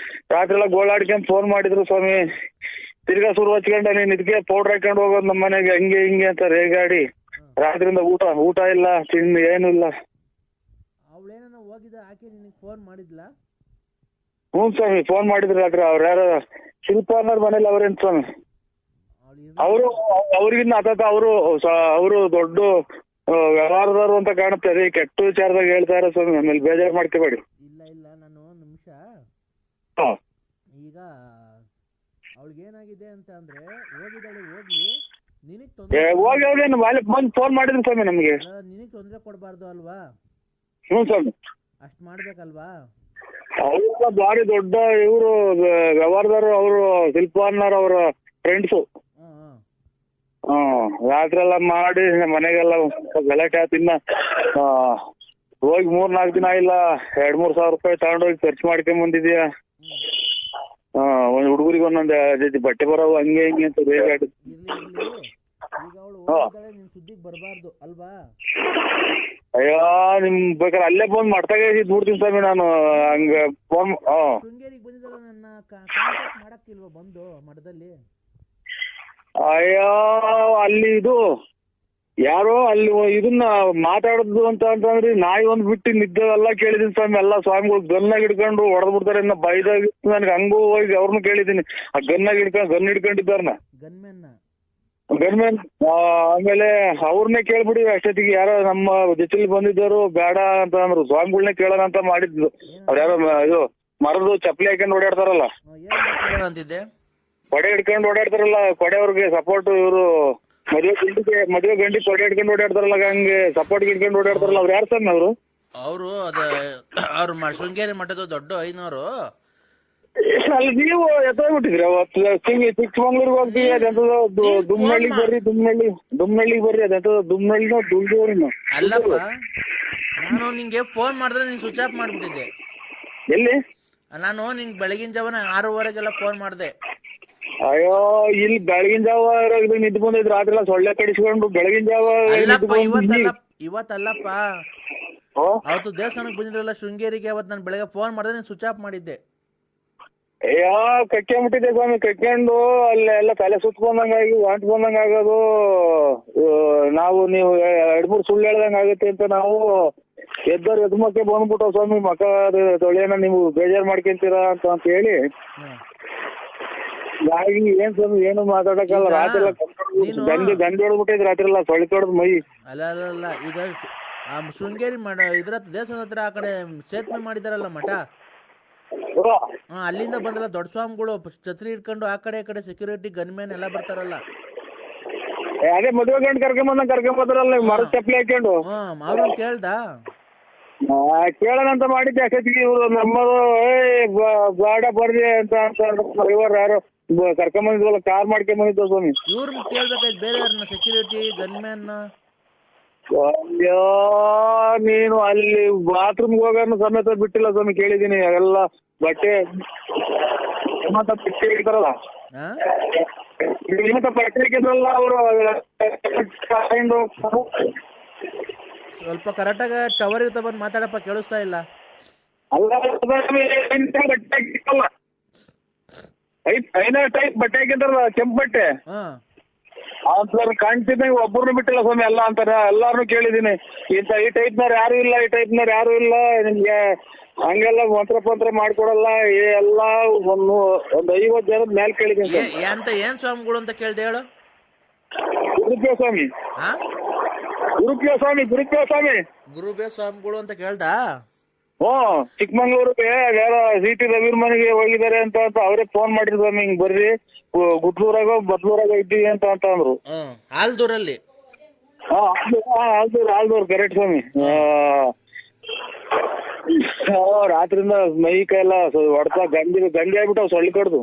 ರಾತ್ರಿ ಎಲ್ಲ ಗೋಳಾಡ್ಕೊಂಡ್ ಫೋನ್ ಮಾಡಿದ್ರು ಸ್ವಾಮಿ. ತಿರ್ಗಾ ಶುರು ಹಚ್ಕೊಂಡ ನೀನ್ ಇದಕ್ಕೆ ಪೌಡ್ರ್ ಹಾಕೊಂಡು ಹೋಗೋದು ನಮ್ಮ ಮನೆಗೆ ಹಂಗೆ ಹಿಂಗೆ ಅಂತ ರೇಗಾಡಿ ರಾತ್ರಿಯಿಂದ ಊಟ ಇಲ್ಲ, ತಿಂಡಿ ಏನು ಇಲ್ಲ. ಅವಳೇನ ಹೋಗಿದ್ದ ಆಕೆ ನಿನಗೆ ಫೋನ್ ಮಾಡಿದ್ಲ? ಹ್ಞೂ ಸ್ವಾಮಿ, ಫೋನ್ ಮಾಡಿದ್ರು ರಾತ್ರಿ. ಅವ್ರ ಯಾರು ಶಿಲ್ಪ ಅನ್ನೋರ್ ಮನೇಲಿ ಅವ್ರೇನ್ ಸ್ವಾಮಿ, ಅವ್ರಿಗಿನ್ನ ಅವರು ದೊಡ್ಡ ವ್ಯವಹಾರದವ್ರು ಅಂತ ಕಾಣುತ್ತೆ. ಅದೇ ಕೆಟ್ಟ ವಿಚಾರದಾಗ ಹೇಳ್ತಾ ಇರೋ ಸ್ವಾಮಿ, ಆಮೇಲೆ ಬೇಜಾರು ಮಾಡ್ಕೋಬೇಡಿ. ಇಲ್ಲ ನಾನು ನಿಮಿಷ ಈಗ ಅವಳಿಗೇನಾಗಿದೆ ಅಂತ ಅಂದ್ರೆ ಹೋಗಿದ್ದಾಳೆ, ಹೋಗ್ಲಿ, ನಿನಗ್ ಹೋಗಿ ಮಾಲೀಕ್ ಬಂದು ಫೋನ್ ಮಾಡಿದ್ರು ಸ್ವಾಮಿ ನಮ್ಗೆ. ನಿನಗ್ ತೊಂದ್ರೆ ಕೊಡ್ಬಾರ್ದು ಅಲ್ವಾ? ಹ್ಞೂ ಸ್ವಾಮಿ, ಅಷ್ಟ್ ಮಾಡ್ಬೇಕಲ್ವಾ? ಅವ್ರ ಭಾರಿ ದೊಡ್ಡ ಇವರು ವ್ಯವಹಾರದವರು, ಅವರು ಶಿಲ್ಪ ಅನ್ನೋರು ಅವ್ರ ಫ್ರೆಂಡ್ಸು. ರಾತ್ರಿ ಎಲ್ಲ ಮಾಡಿ ಮನೆಗೆಲ್ಲ ಗಲಾಟೆ ಆಯ್ತು. ಇನ್ನ ಹೋಗಿ 3-4 ದಿನ ಇಲ್ಲ, 2-3 ಸಾವಿರ ರೂಪಾಯಿ ತಗೊಂಡೋಗಿ ಖರ್ಚು ಮಾಡ್ಕೊಂಡ್ ಬಂದಿದ್ಯಾ. ಒಂದ್ ಹುಡುಗರಿಗೆ ಒಂದೊಂದ್ ಜೊತೆ ಬಟ್ಟೆ ಬರೋವು ಹಂಗೆ ಹಿಂಗೆ ಅಂತ ಬೇಕಾಗಿ. ಈಗ ಅವಳು ಹೋಗಿದ್ದಾಳೆ, ನಿನ್ ಸುದ್ದಿಗೆ ಬರಬಾರ್ದು ಅಲ್ವಾ? ಅಯ್ಯೋ, ನಿಮ್ ಬೇಕಾದ್ರೆ ಅಲ್ಲೇ ಬಂದ್ ಮಟ್ಟಾಗೆ ಬಿಡ್ತೀನಿ ಸ್ವಾಮಿ ನಾನು. ಹಂಗ ಫೋನ್ ಶೃಂಗೇರಿಗೆ ಬಂದಿದ್ದಲ್ಲ, ನನ್ನ ಕಾಂಟ್ಯಾಕ್ಟ್ ಮಾಡಕ್ಕಿಲ್ವಾ ಬಂದು ಮಠದಲ್ಲಿ? ಅಯ್ಯೋ, ಅಲ್ಲಿ ಇದು ಯಾರೋ ಅಲ್ಲಿ ಇದನ್ನ ಮಾತಾಡೋದು ಅಂತಂದ್ರೆ ನಾಯಿ ಒಂದ್ ಬಿಟ್ಟು ನಿದ್ದೆಲ್ಲ ಕೇಳಿದೀನಿ ಸ್ವಾಮಿ. ಎಲ್ಲ ಸ್ವಾಮಿಗಳು ಗನ್ನಾಗ ಹಿಡ್ಕೊಂಡು ಹೊಡೆದ್ ಬಿಡ್ತಾರೆ ಇನ್ನ ಬೈದಾಗ. ನನ್ಗೆ ಹಂಗೂ ಹೋಗಿ ಅವ್ರನ್ನ ಕೇಳಿದೀನಿ, ಆ ಗನ್ ಹಿಡ್ಕೊಂಡಿದ್ದಾರನ್ನ ಗನ್ಮ್ಯಾನ್. ಆಮೇಲೆ ಅವ್ರನ್ನೇ ಕೇಳ್ಬಿಡಿ ಅಷ್ಟೊತ್ತಿಗೆ ಯಾರೋ ನಮ್ಮ ಜೊತೆಲಿ ಬಂದಿದ್ದವರು ಬೇಡ ಅಂತ ಅಂದ್ರು. ಸ್ವಾಮಿಗಳನ್ನೇ ಕೇಳೋಣ ಅಂತ ಮಾಡಿದ್ದು. ಅವ್ರ ಯಾರೋ ಇದು ಮರದು ಚಪ್ಪಲಿ ಹಾಕೊಂಡು ಓಡಾಡ್ತಾರಲ್ಲ, ಕೊಡೆ ಹಿಡ್ಕೊಂಡು ಓಡಾಡ್ತಾರಲ್ಲ, ಕೊಡೆಯವ್ರಿಗೆ ಸಪೋರ್ಟ್. ಇವರು ಮದುವೆ ಗಂಡಿ ಕೊಡೆ ಹಿಡ್ಕೊಂಡು ಓಡಾಡ್ತಾರಲ್ಲ, ಹಂಗೆ ಸಪೋರ್ಟ್ ಹಿಡ್ಕೊಂಡು ಓಡಾಡ್ತಾರಲ್ಲ, ಅವ್ರು ಯಾರು ಸ್ವಾಮಿ? ಅವರು ಅವ್ರು ಶೃಂಗೇರಿ ಮಠದ ದೊಡ್ಡ ಐನವರು. ಅಲ್ಲಿ ನೀವು ಎತ್ತೋಗ್ಬಿಟ್ಟಿದ್ರಿ ಅವತ್ತು. ಚಿಕ್ಕಮಂಗ್ಳೂರ್ಗೆ ಹೋಗ್ತೀವಿ, ಅದೆಂತದ ದುಮ್ಮಳ್ಳಿಗೆ ಬರ್ರಿ, ದುಮ್ಮಳ್ಳಿಗೆ ಬರ್ರಿ, ಅದೆಂತದ ದುಮ್ಮಳ್ಳಿನೋ ದುಡ್ಡೂರಿನೋ. ಅಲ್ಲಪ್ಪ, ನಾನು ನಿಂಗೆ ಫೋನ್ ಮಾಡಿದ್ರೆ ನೀನ್ ಸ್ವಿಚ್ ಆಫ್ ಮಾಡ್ಬಿಟ್ಟಿದ್ದೆ. ಎಲ್ಲಿ? ನಾನು ನಿಂಗೆ ಬೆಳಗಿನ ಜಾವನ 6:30ಗೆಲ್ಲ ಫೋನ್ ಮಾಡಿದೆ. ಅಯ್ಯೋ, ಇಲ್ಲಿ ಬೆಳಗಿನ ಜಾವ ನಿಂತು ಬಂದಿದ್ ರಾತ್ರಿ ಎಲ್ಲ ಸೊಳ್ಳೆ ಕಡಿಸ್ಕೊಂಡು ಬೆಳಗಿನ ಜಾವ. ಇವತ್ತಲ್ಲಪ್ಪ, ಅವತ್ತು ದೇವಸ್ಥಾನಕ್ಕೆ ಬಂದಿದ್ರಲ್ಲ ಶೃಂಗೇರಿಗೆ, ಅವತ್ತು ನಾನು ಬೆಳಗ್ಗೆ ಫೋನ್ ಮಾಡಿದ್ರೆ ನೀನ್ ಸ್ವಿಚ್ ಆಫ್ ಮಾಡಿದ್ದೆ. ಅಯ್ಯೋ, ಕಕ್ಕೊಂಬಿಟ್ಟಿದ್ದೆ ಸ್ವಾಮಿ. ಕಕ್ಕೊಂಡು ಅಲ್ಲೆಲ್ಲ ತಲೆ ಸುತ್ಕೊಂಡಂಗಾಗಿ ವಾಂಟ್ ಬಂದಂಗ ಆಗೋದು. ನೀವು 2-3 ಸುಳ್ಳು ಹೇಳ್ದಂಗ ಆಗುತ್ತೆ ಅಂತ ನಾವು ಎದ್ಮಕ್ಕೆ ಬಂದ್ಬಿಟ್ಟು ಸ್ವಾಮಿ, ಮಕ ತೊಳೆಯನ ನೀವು ಬೇಜಾರ್ ಮಾಡ್ಕೊಂತೀರಾ ಅಂತ ಹೇಳಿ ಏನ್ ಸ್ವಾಮಿ ಏನು ಮಾತಾಡಕ್ಕಲ್ಲ. ರಾತ್ರಿ ಎಲ್ಲ ಗಂಡಿ ಹೊಡ್ಬಿಟ್ಟಿದ್, ರಾತ್ರಿ ಎಲ್ಲ ಸೊಳ್ಳೆ ತೊಡ್ದು ಮೈ. ಅಲ್ಲ ಈಗ ಶೃಂಗೇರಿ ಇದ್ರ ದೇವಸ್ಥಾನ ಹತ್ರ ಆ ಕಡೆ ಸೇತುವೆ ಮಾಡಿದಾರಲ್ಲ ಮಠ, ಅಲ್ಲಿಂದ ಬಂದ್ರಲ್ಲ ದೊಡ್ಡ ಸ್ವಾಮಿಗಳು ಛತ್ರಿ ಇಟ್ಕೊಂಡು ಆ ಕಡೆ ಸೆಕ್ಯೂರಿಟಿ ಗನ್ಮ್ಯಾನ್ ಎಲ್ಲ ಬರ್ತಾರಲ್ಲ. ಅದೇ ಮದುವೆ ಗಂಡು ಕರ್ಕೊಂಬಂದ್ರಲ್ಲ ಮರದ ಚಪ್ಪಲಿ ಹಾಕೊಂಡು. ಅವ್ರು ಕೇಳ್ದ ಕೇಳೋಣ ಅಂತ ಮಾಡಿದ್ದೆ. ಅಷ್ಟೊತ್ತಿಗೆ ಇವ್ರು ನಮ್ಮದು ಬೇಡ ಬರ್ರಿ ಅಂತ ಇವರು ಯಾರು ಕರ್ಕೊಂಬಂದಿದ್ವಲ್ಲ, ಕಾರ್ ಮಾಡ್ಕೊಂಬಂದಿದ್ವ ಸ್ವಾಮಿ. ಇವ್ರನ್ನ ಕೇಳ್ಬೇಕಾಯ್ತು, ಬೇರೆ ಯಾರನ್ನ ಸೆಕ್ಯೂರಿಟಿ ಗನ್ಮ್ಯಾನ್. ಅಯ್ಯೋ, ನೀನು ಅಲ್ಲಿ ಬಾತ್ರೂಮ್ಗೆ ಹೋಗೋಣ ಸಮೇತ ಬಿಟ್ಟಿಲ್ಲ ಸ್ವಾಮಿ. ಕೇಳಿದೀನಿ ಎಲ್ಲ ಬಟ್ಟೆ ಬಿಟ್ಟು ಇಡ್ತಾರಲ್ಲ, ಬಟ್ಟೆ ಇಟ್ಟಿದ್ರಲ್ಲ ಅವರು. ಸ್ವಲ್ಪ ಕರೆಕ್ಟಾಗ ಟವರ್ ಇರ್ತಾ ಬಂದು ಮಾತಾಡಪ್ಪ, ಕೇಳಿಸ್ತಾ ಇಲ್ಲ. ಅಲ್ಲ, ಐನ ಟೈಪ್ ಬಟ್ಟೆ ಹಾಕಿದ್ರಲ್ಲ, ಕೆಂಪು ಬಟ್ಟೆ. ಸರ್ ಕಾಣ್ತಿದ್ದ ಒಬ್ಬರನ್ನು ಬಿಟ್ಟಿಲ್ಲ ಸ್ವಾಮಿ, ಎಲ್ಲ ಅಂತಾರ. ಎಲ್ಲಾರನು ಕೇಳಿದೀನಿ, ಈ ಟೈಪ್ನವ್ರು ಯಾರು ಇಲ್ಲ, ಈ ಟೈಪ್ನವ್ರು ಯಾರು ಇಲ್ಲ, ನಿಮ್ಗೆ ಹಂಗೆಲ್ಲ ಮಂತ್ರ ಮಾಡ್ಕೊಡಲ್ಲ. ಎಲ್ಲ ಒಂದು 50 ಜನದ ಮೇಲೆ ಕೇಳಿದೀನಿ ಸರ್. ಅಂತ ಏನ್ ಸ್ವಾಮಿಗಳು ಅಂತ ಕೇಳ್ದೆ ಹೇಳು. ಗುರುಪ್ರಿಯ ಸ್ವಾಮಿ, ಹಾ, ಗುರುಪ್ರಿಯ ಸ್ವಾಮಿ, ಗುರುಪ್ರಿಯ ಸ್ವಾಮಿ, ಗುರುಬೇ ಸ್ವಾಮಿಗಳು ಅಂತ ಕೇಳ್ದ. ಚಿಕ್ಕಮಂಗ್ಳೂರಿಗೆ ಯಾರೋ CT ರವೀರ್ ಮನೆಗೆ ಹೋಗಿದ್ದಾರೆ ಅಂತ ಅವರೇ ಫೋನ್ ಮಾಡಿದ್ರು ಸ್ವಾಮಿ, ಹಿಂಗ್ ಬರ್ರಿ ಗುಡ್ಲೂರಾಗ ಬದ್ಲೂರಾಗ ಇದ್ದೀವಿ ಅಂತ ಅಂದ್ರು. ಆಲ್ದೂರಲ್ಲಿ. ಆಲ್ದೂರ್ ಕರೆಕ್ಟ್ ಸ್ವಾಮಿ. ರಾತ್ರಿಯಿಂದ ಮೈ ಕೈಯೆಲ್ಲ ಹೊಡ್ತಾ ಗಂಜಿ ಆಗ್ಬಿಟ್ಟು ಸೊಳ್ಳಿ ಕಡ್ದು.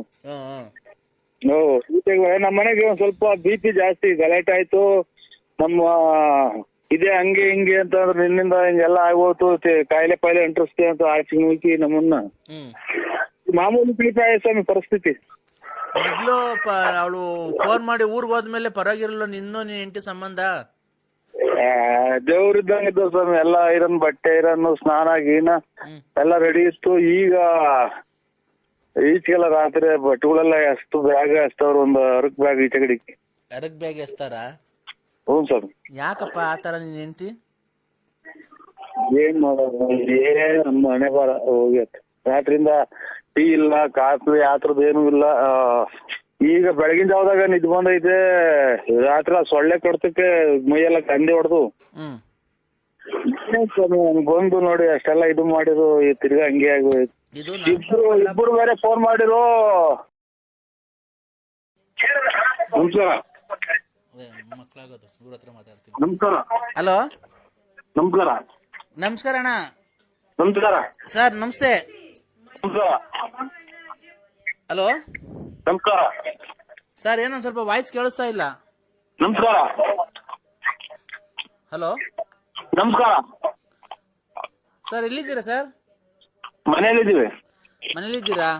ನಮ್ಮ ಮನೆಗೆ ಒಂದ್ ಸ್ವಲ್ಪ BP ಜಾಸ್ತಿ, ಗಲಾಟೆ ಆಯ್ತು. ನಮ್ಮ ಇದೇ ಹಂಗೆ ಹಿಂಗೆ ಅಂತ ಅಂದ್ರೆ ನಿನ್ನಿಂದ ಹಿಂಗೆಲ್ಲ ಆಗೋತು, ಕಾಯಿಲೆ ಪಾಯಿಲೆ ಅಂಟಿಸ್ತೆ ಅಂತ ಆಚಿ ನಮ್ಮನ್ನ ಮಾಮೂಲಿ ಪೀಠಾಯ ಸ್ವಾಮಿ ಪರಿಸ್ಥಿತಿ. ಮೊದ್ಲು ಅವಳು ಫೋನ್ ಮಾಡಿ ಊರ್ಗ್ ಹೋದ್ಮೇಲೆ ಪರವಾಗಿರಲ್ಲ ನಿನ್ನೂ ನಿನ್ ಹೆಂಡತಿ ಸಂಬಂಧ. ದೇವ್ರಿದ್ದಂಗ ಇದ್ದ ಸ್ವಾಮಿ, ಎಲ್ಲ ಐರನ್ ಬಟ್ಟೆ ಐರನ್ ಸ್ನಾನ ಗೀನ ಎಲ್ಲ ರೆಡಿ ಇತ್ತು. ಈಗ ಈಚೆಗೆಲ್ಲ ರಾತ್ರಿ ಬಟ್ಟೆಗಳೆಲ್ಲ ಎಷ್ಟು ಬ್ಯಾಗ್ ಎಸ್ತವ್ರು, ಒಂದು ಅರಕ್ ಬ್ಯಾಗ್ ಈಚೆ ಕಡೆಗೆ ಅರಗ್ ಬ್ಯಾಗ್ ಎಸ್ತಾರ. ಹ್ಞೂ ಸರ್. ಯಾಕಪ್ಪ ಆತರ ನಿನ್ ಹೆಂಡತಿ? ಏನ್ ಮಾಡೋದು, ನಮ್ಮ ಮನೆ ಬಾರ ಹೋಗ್ಯತ್. ರಾತ್ರಿಯಿಂದ ಟೀ ಇಲ್ಲ, ಕಾಫಿ ಆತರದ್ದು ಏನೂ ಇಲ್ಲ. ಈಗ ಬೆಳಗಿನ ಜಾವದಾಗ ನಿದ್ ಬಂದೈತೆ, ರಾತ್ರಿ ಸೊಳ್ಳೆ ಕಡ್ತಕ್ಕೆ ಮೈಯೆಲ್ಲ ಕಂದಿ ಹೊಡೆದು ಬಂದು ನೋಡಿ ಅಷ್ಟೆಲ್ಲ ಇದು ಮಾಡಿದ್ರು. ತಿರ್ಗಾ ಹಂಗೆ ಆಗೋಯ್ತು. ಇಬ್ರು ಬೇರೆ ಫೋನ್ ಮಾಡಿರು. ನಮಸ್ಕಾರ. ನಮಸ್ಕಾರ. ಹಲೋ, ನಮಸ್ಕಾರ. ನಮಸ್ಕಾರ ಅಣ್ಣ. ನಮಸ್ಕಾರ ಸರ್, ನಮಸ್ತೆ. ನಮಸ್ಕಾರ. ಹಲೋ, ನಮಸ್ಕಾರ ಸರ್. ಏನೊಂದ್ ಸ್ವಲ್ಪ ವಾಯ್ಸ್ ಕೇಳಿಸ್ತಾ ಇಲ್ಲ. ನಮಸ್ಕಾರ. ಹಲೋ, ನಮಸ್ಕಾರ ಸರ್. ಎಲ್ಲಿದ್ದೀರಾ ಸರ್? ಮನೆಯಲ್ಲಿದ್ದೀವಿ. ಮನೇಲಿದ್ದೀರಾ?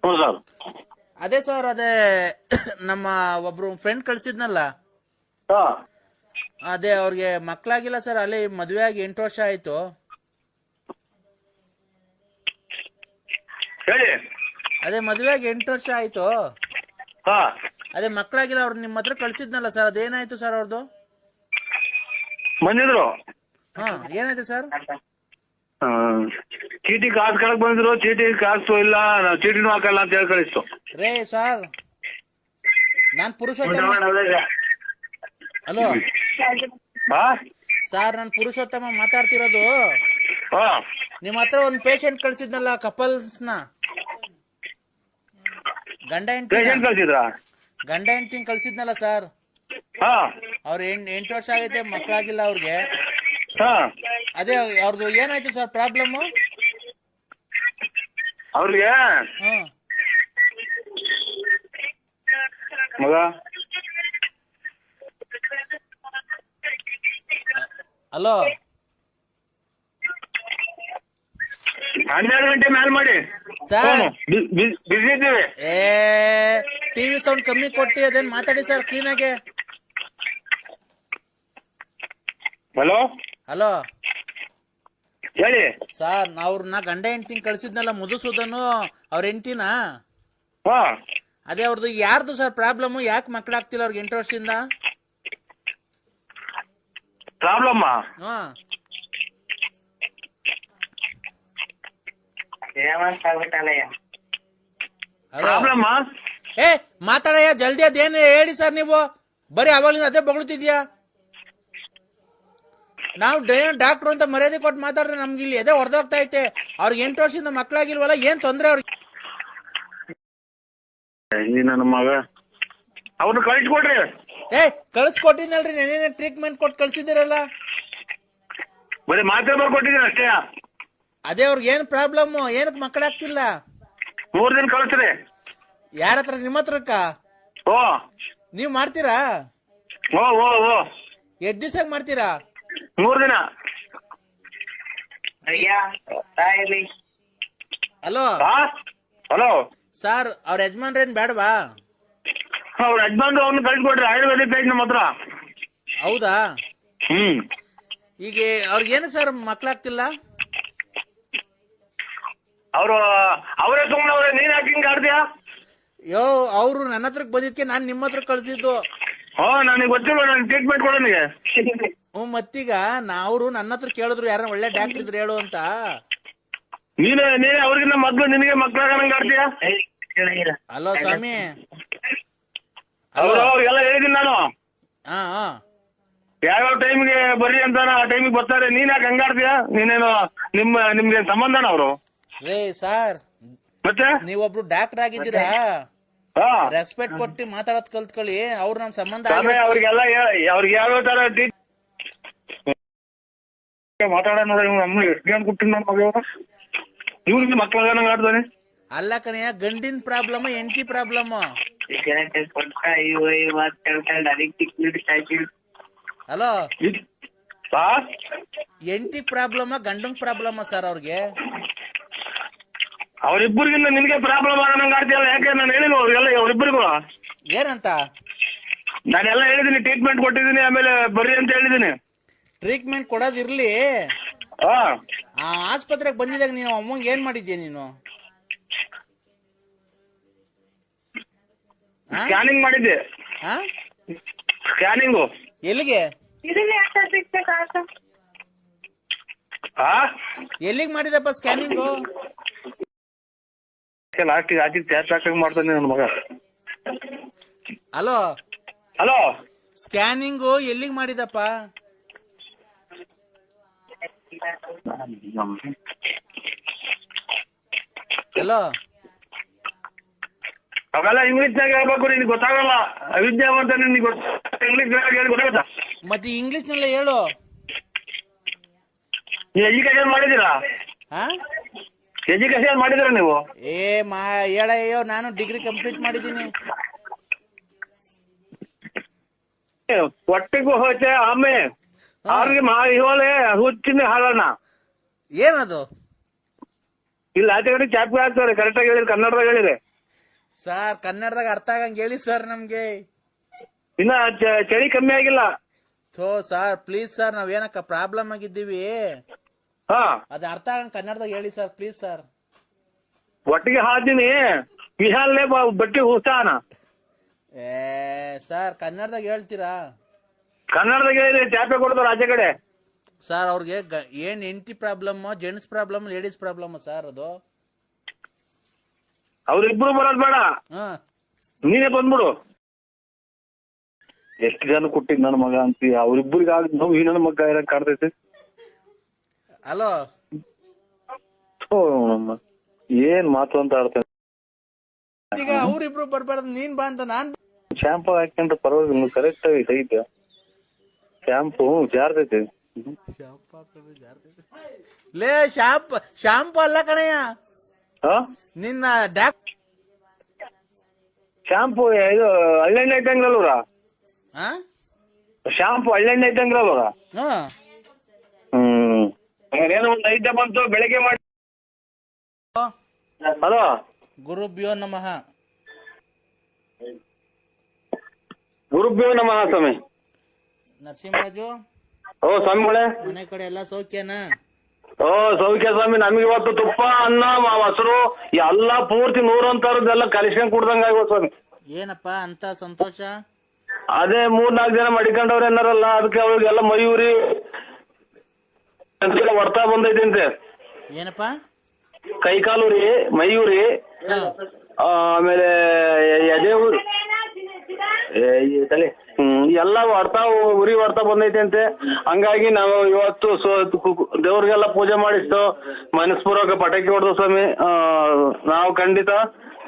ಹ್ಞೂ ಸರ್. ಅದೇ ಸರ್, ಅದೇ ನಮ್ಮ ಒಬ್ರು ಫ್ರೆಂಡ್ ಕಳ್ಸಿದ್ನಲ್ಲ, ಅದೇ ಅವ್ರಿಗೆ ಮಕ್ಳಾಗಿಲ್ಲ ಸರ್. ಅಲ್ಲಿ ಮದ್ವೆ ಆಗಿ 8 ವರ್ಷ ಆಯ್ತು. ಹೇಳಿ. ಅದೇ ಮದ್ವೆ ಆಗಿ 8 ವರ್ಷ ಆಯ್ತು. ಅದೇ ಮಕ್ಳಾಗಿಲ್ಲ. ಅವ್ರು ನಿಮ್ಮ ಹತ್ರ ಕಳ್ಸಿದ್ನಲ್ಲ ಸರ್, ಅದೇನಾಯ್ತು ಸರ್ ಅವ್ರದ್ದು? ಬಂದಿದ್ರು. ಏನಾಯ್ತು ಸರ್? ಚೀಟಿ ಕಾಸು ಕಳಕ್ ಬಂದಿದ್ರು. ಚೀಟಿ ಕಾಸು ಇಲ್ಲ, ನಾವು ಚೀಟಿನೂ ಹಾಕಲ್ಲ ಅಂತ ಹೇಳಿ ಕಳಿಸ್ತು. ರೇ ಸರ್, ನಾನ್ ಪುರುಷೋತ್ತಮ. ಹಲೋ ಸರ್, ನಾನ್ ಪುರುಷೋತ್ತಮ ಮಾತಾಡ್ತಿರೋದು. ನಿಮ್ ಹತ್ರ ಒಂದ್ ಪೇಷಂಟ್ ಕಳ್ಸಿದ್ನಲ್ಲ, ಕಪಲ್ಸ್ನ, ಗಂಡ ಹೆಂಡತಿ ಕಳ್ಸಿದ್ನಲ್ಲ ಸರ್. ಅವ್ರ 8 ವರ್ಷ ಆಗೈತೆ, ಮಕ್ಳಾಗಿಲ್ಲ ಅವ್ರಿಗೆ. ಅದೇ ಅವ್ರದ್ದು ಏನಾಯ್ತು ಸರ್ ಪ್ರಾಬ್ಲಮ್? ಅವ್ರಿಗೆ ಮಗ. ಹಲೋ, 12 ಗಂಟೆ ಮ್ಯಾಲ್ ಮಾಡಿ ಸರ್. ಬಿಸಿ ಇದ್ದೀವಿ. ಟಿವಿ ಸೌಂಡ್ ಕಮ್ಮಿ ಕೊಟ್ಟಿ ಅದೇನ್ ಮಾತಾಡಿ ಸರ್ ಕ್ಲೀನಾಗೆ. ಹಲೋ. ಹಲೋ ಹೇಳಿ ಸರ್. ಅವ್ರನ್ನ ಗಂಡ ಹೆಂಡತಿ ಕಳ್ಸಿದ್ನಲ್ಲ, ಮಧುಸೂದನು ಅವ್ರ ಹೆಂಡತಿನ. ಅದೇ ಅವ್ರದ್ದು ಯಾರ್ದು ಸರ್ ಪ್ರಾಬ್ಲಮ್? ಯಾಕೆ ಮಕ್ಳಾಗ್ತಿಲ್ಲ ಅವ್ರಿಗೆ 8 ವರ್ಷದಿಂದ? ಪ್ರಾಬ್ಲಮ್ ಮಾತಾಡಯ್ಯ ಜಲ್ದಿ. ಅದೇನು ಹೇಳಿ ಸರ್, ನೀವು ಬರೀ ಅವಾಗಲಿಂದ ಅದೇ ಬಗಳುತ್ತಿದ್ಯಾ. ನಾವು ಡಾಕ್ಟ್ರು ಅಂತ ಮರ್ಯಾದೆ ಕೊಟ್ಟು ಮಾತಾಡ್ರೆ ನಮ್ಗೆ ಇಲ್ಲಿ ಎದೆ ಹೊಡೆದೋಗ್ತಾ ಐತೆ. ಅವ್ರಿಗೆ 8 ವರ್ಷದಿಂದ ಮಕ್ಳಾಗಿಲ್ವಲ್ಲ, ಏನ್ ತೊಂದ್ರೆ ಅವ್ರಿಗೆ? ನನ್ನ ಮಗ ಅವ್ರನ್ನ ಕಳಿಸ್ಕೊಡ್ರಿ. ಕಳ್ಸಿಕೊಟ್ಟಿನಲ್ರಿ, ನೆನೇನೆ ಟ್ರೀಟ್ಮೆಂಟ್ ಕೊಟ್ಟು ಕಳ್ಸಿದಿರಲ್ಲ. ಬರೀ ಮಾತ್ರೆ ಬರ್ಕೊಟ್ಟಿದ್ದೀನಿ ಅಷ್ಟೇ. ಅದೇ ಅವ್ರಿಗೆ ಏನ್ ಪ್ರಾಬ್ಲಮ್? ಏನಕ್ಕೆ ಮಕ್ಕಳಾಗ್ತಿಲ್ಲ? 3 ದಿನ ಕಳಿಸ್ರಿ. ಯಾರ ಹತ್ರ? ನಿಮ್ಮ ಹತ್ರಕ್ಕ? ನೀವ್ ಮಾಡ್ತೀರಾ? ಎಷ್ಟ್ ದಿವಸ ಮಾಡ್ತೀರಾ? 3 ದಿನ. ಹಲೋ ಹಲೋ ಸರ್, ಅವ್ರ ಯಜಮಾನ್ರೇನ್ ಬೇಡವಾ? ಅವ್ರ ಯಜಮಾನ್ರು ಅವ್ರನ್ನ ಕಳಿಸ್ಕೊಡ್ರಿ. ಆಯುರ್ವೇದಿಕ್ ಐತಿ ನಮ್ಮ ಹತ್ರ. ಹೌದಾ? ಈಗ ಅವ್ರಿಗೆ ಏನಕ್ಕೆ ಸರ್ ಮಕ್ಳಾಗ್ತಿಲ್ಲ? ಅವರೇ ಸುಮ್ಮನೆ ನೀನ್ ಯಾಕೆ ಹಿಂಗ ಆಡ್ತೀಯಾ? ಅವ್ರು ನನ್ನ ಹತ್ರಕ್ ಬಂದಿದ್ಕೆ ನಾನ್ ನಿಮ್ಮ ಹತ್ರ ಕಳ್ಸಿದ್ದು. ನನಗೆ ಗೊತ್ತಿಲ್ಲ, ನನಗೆ ಟ್ರೀಟ್ಮೆಂಟ್ ಕೊಡ ನನಗೆ. ಮತ್ತೀಗ ಅವ್ರು ನನ್ನ ಹತ್ರ ಕೇಳಿದ್ರು ಯಾರ ಒಳ್ಳೆ ಡಾಕ್ಟರ್ ಇದ್ರೆ ಹೇಳು ಅಂತ. ನೀನೇ ಅವ್ರಿಗಿನ್ನ ಮೊದ್ಲು ನಿನಗೆ ಮಕ್ಳಾಗಂಗ್ ಆಡ್ತೀಯ. ಹಲೋ ಸ್ವಾಮಿ, ಅವ್ರಿಗೆಲ್ಲ ಹೇಳಿದೀನಿ ನಾನು. ಹಾ ಯಾವ್ಯಾವ ಟೈಮ್ಗೆ ಬರ್ರಿ ಅಂತ ಆ ಟೈಮಿಗೆ ಬರ್ತಾರೆ. ನೀನ್ ಯಾಕೆ ಹಂಗಾಡ್ತೀಯ? ನೀನೇನು ನಿಮ್ಗೆ ಸಂಬಂಧನ ಅವರು? ರೇ ಸಾರ್, ಮತ್ತೆ ನೀವೊಬ್ರು ಡಾಕ್ಟರ್ ಆಗಿದ್ದೀರಾ, ಹಾ ರೆಸ್ಪೆಕ್ಟ್ ಕೊಟ್ಟು ಮಾತಾಡೋದ್ ಕಲ್ತ್ಕೊಳ್ಳಿ. ಅವ್ರು ನಮ್ ಸಂಬಂಧ ಅವ್ರಿಗೆಲ್ಲ ಅವ್ರಿಗೆ ಯಾವ್ಯಾವ ತರ ಮಾತಾಡೋಣ. ನಮ್ಮ ಎಷ್ಟು ಜನ ಕೊಟ್ಟಿನ ನನ್ನ ಮಗ ಇವ್ರಿಗೆ ಮಕ್ಳಾಗಂಗ್ ಆಡ್ತಾನೆ. ಅಲ್ಲ ಕಣಯ್ಯ, ಗಂಡಿನ ಪ್ರಾಬ್ಲಮ್ ಹೆಂಡತಿ ಪ್ರಾಬ್ಲಮ್. ಹಲೋ, ಹೆಂಡತಿ ಪ್ರಾಬ್ಲಮ್ ಗಂಡನ್ ಪ್ರಾಬ್ಲಮ್ ಸರ್ ಅವ್ರಿಗೆ? ಅವ್ರಿಬ್ಬರಿಗಿಂತ ನಿನ್ಗೆ ಪ್ರಾಬ್ಲಮ್ ಆಗಂಗ್ ಆಡ್ತೀಯಲ್ಲ. ಯಾಕೆ ನಾನು ಹೇಳಿಲ್ವ ಅವ್ರಿಗೆಲ್ಲ? ಅವ್ರಿಬ್ಬರಿಗೂ ಏನಂತ ನಾನೆಲ್ಲ ಹೇಳಿದೀನಿ, ಟ್ರೀಟ್ಮೆಂಟ್ ಕೊಟ್ಟಿದ್ದೀನಿ, ಆಮೇಲೆ ಬರ್ರಿ ಅಂತ ಹೇಳಿದೀನಿ. ಟ್ರೀಟ್ಮೆಂಟ್ ಕೊಡೋದಿರ್ಲಿ, ಹಾ ಆ ಆಸ್ಪತ್ರೆಗೆ ಬಂದಿದಾಗ ನೀನು ಅಮ್ಮಂಗೆ ಏನ್ ಮಾಡಿದ್ಯಾ ನೀನು? ಸ್ಕ್ಯಾನಿಂಗ್ ಮಾಡಿದ್ದೆ. ಸ್ಕ್ಯಾನಿಂಗು ಎಲ್ಲಿಗೆ ಎಲ್ಲಿಗೆ ಮಾಡಿದಪ್ಪ ಸ್ಕ್ಯಾನಿಂಗು? ಲಾಸ್ಟಿಗೆ ಹಾಕಿ ಟ್ಯಾಚ್ ಹಾಕಂಗ್ ಮಾಡ್ತಾನೆ ನನ್ನ ಮಗ. ಹಲೋ ಹಲೋ, ಸ್ಕ್ಯಾನಿಂಗು ಎಲ್ಲಿಗೆ ಮಾಡಿದಪ್ಪ? ಹಲೋ, ಅವೆಲ್ಲ ಇಂಗ್ಲಿಷ್ನಾಗ ಹೇಳ್ಬೇಕು, ನಿನ್ಗೆ ಗೊತ್ತಾಗಲ್ಲ. ಅವಿದ್ಯಾವಂತ ನಿನ್ಗೆ ಇಂಗ್ಲಿಷ್ ಹೇಳಿ ಗೊತ್ತಾಗತ್ತ? ಮತ್ತೆ ಇಂಗ್ಲಿಷ್ ನಲ್ಲೇ ಹೇಳು. ನೀವು ಎಜುಕೇಶನ್ ಮಾಡಿದೀರಾ? ಎಜುಕೇಶನ್ ಮಾಡಿದಿರ ನೀವು? ಹೇಳಯ್ಯೋ, ನಾನು ಡಿಗ್ರಿ ಕಂಪ್ಲೀಟ್ ಮಾಡಿದ್ದೀನಿ. ಒಟ್ಟಿಗೂ ಹೋಯ್ತೆ ಆಮೆ ಅವ್ರಿಗೆ ಇವಳೆ ಹುಚ್ಚಿನ ಹಾಳಣ್ಣ. ಏನದು? ಇಲ್ಲ ಆಚೆ ಕಡೆ ಚಾಪಿ ಹಾಕ್ತಾರೆ. ಕರೆಕ್ಟಾಗಿ ಹೇಳಿರಿ, ಕನ್ನಡದಾಗ ಹೇಳಿರಿ ಸರ್. ಕನ್ನಡದಾಗ ಅರ್ಥ ಆಗಂಗ್ ಹೇಳಿ ಸರ್ ನಮ್ಗೆ. ಇನ್ನ ಚಳಿ ಕಮ್ಮಿ ಆಗಿಲ್ಲ. ಸರ್ ಪ್ಲೀಸ್ ಸರ್, ನಾವೇನಕ್ಕ ಪ್ರಾಬ್ಲಮ್ ಆಗಿದ್ದೀವಿ, ಹಾ ಅದ್ ಅರ್ಥ ಆಗಂಗ್ ಕನ್ನಡದಾಗ ಹೇಳಿ ಸರ್ ಪ್ಲೀಸ್ ಸರ್. ಒಟ್ಟಿಗೆ ಹಾಕ್ತೀನಿ, ವಿಹಾಲ್ನೇ ಬಟ್ಟಿ ಹುಸ್ತಾನ. ಸರ್ ಕನ್ನಡದಾಗ ಹೇಳ್ತೀರಾ? ಕನ್ನಡದಾಗ ಹೇಳಿರಿ, ಚಾಪೆ ಕೊಡ್ತಾರ ಆಚೆ ಕಡೆ. ಸರ್ ಅವ್ರಿಗೆ ಏನ್ ಹೆಂಡತಿ problem, gents problem, ladies problem sir ಅದು? ಅವ್ರಿಬ್ರು ಬರೋದ್ ಬೇಡ, ನೀನೇ ಬಂದ್ಬಿಡು. ಎಷ್ಟು ಜನ ಕೊಟ್ಟಿದ್ ನನ್ನ ಮಗ ಅಂತೀಯ? ಅವ್ರಿಬ್ರಿಗೆ ನಾವು ಈ ನನ್ನ ಮಗ ಇರಕ್ ಕಾಡ್ತೈತೆ. ಹಲೋ, ಏನ್ ಮಾತು ಅಂತ ಆಡ್ತೇನೆ. ಈಗ ಅವ್ರಿಬ್ರು ಬರ್ಬಾರ್ದು, ನೀನ್ ಬಾ ಅಂತ ನಾನ್ ಶಾಂಪು ಹಾಕೊಂಡ್ರೆ ಪರವಾಗಿಲ್ಲ, ಕರೆಕ್ಟ್ ಐತೆ. ಶಾಂಪು ಜಾರ್ತೈತೆ. ಲೇ ಶಾಂಪು ಅಲ್ಲ ಕಣಯ್ಯ, ನಿನ್ನ ಶಾಂಪು ಇದು ಹಳ್ಳೆಣ್ಣೆ ಇದ್ದಂಗ್ರಲ್ವ್ರ? ಶಾಂಪು ಹಳ್ಳೆಣ್ಣೆ ಇದ್ದಂಗ್ರಲ್ವ್ರ? ಏನೋ ಒಂದು ಐತೆ ಬಂತು ಬೆಳಿಗ್ಗೆ ಮಾಡಿ. ಹಲೋ, ಗುರುಭ್ಯೋ ನಮಃ. ಗುರುಭ್ಯೋ ನಮಃ ಸ್ವಾಮಿ. ನರಸಿಂಹರಾಜು, ಓ ಸ್ವಾಮಿಗಳೇ, ಮನೆ ಕಡೆ ಎಲ್ಲ ಸೌಖ್ಯನಾ? ಓ ಸೌಖ್ಯ ಸ್ವಾಮಿ. ನಮ್ಗೆ ಇವತ್ತು ತುಪ್ಪ, ಅನ್ನ, ಮೊಸರು ಎಲ್ಲ ಪೂರ್ತಿ 100 ಅಂತರದ್ದೆಲ್ಲ ಕಲಿಸ್ಕೊಂಡ್ ಕುಡ್ದಂಗ ಆಗ್ಬೋದು ಸ್ವಾಮಿ. ಏನಪ್ಪಾ ಅಂತ ಸಂತೋಷ? ಅದೇ 3-4 ಜನ ಮಡಿಕೊಂಡವ್ರ ಏನಾರಲ್ಲ, ಅದಕ್ಕೆ ಅವ್ರಿಗೆಲ್ಲ ಮಯೂರಿ ಹೊಡ್ತಾ ಬಂದೈತಿ ಅಂತೆ. ಏನಪ್ಪಾ? ಕೈಕಾಲು ರೀ, ಮಯೂರಿ, ಆಮೇಲೆ ಎದೆ ತಲೆ ಎಲ್ಲ ಉರಿ ಹೊಡ್ತಾ ಬಂದೈತೆ ಅಂತೆ. ಹಂಗಾಗಿ ನಾವು ಇವತ್ತು ದೇವ್ರಿಗೆಲ್ಲ ಪೂಜೆ ಮಾಡಿಸ್ತು, ಮನಸ್ಪೂರ್ವಕ ಪಟಾಕಿ ಹೊಡೆದು ಸ್ವಾಮಿ. ನಾವು ಖಂಡಿತ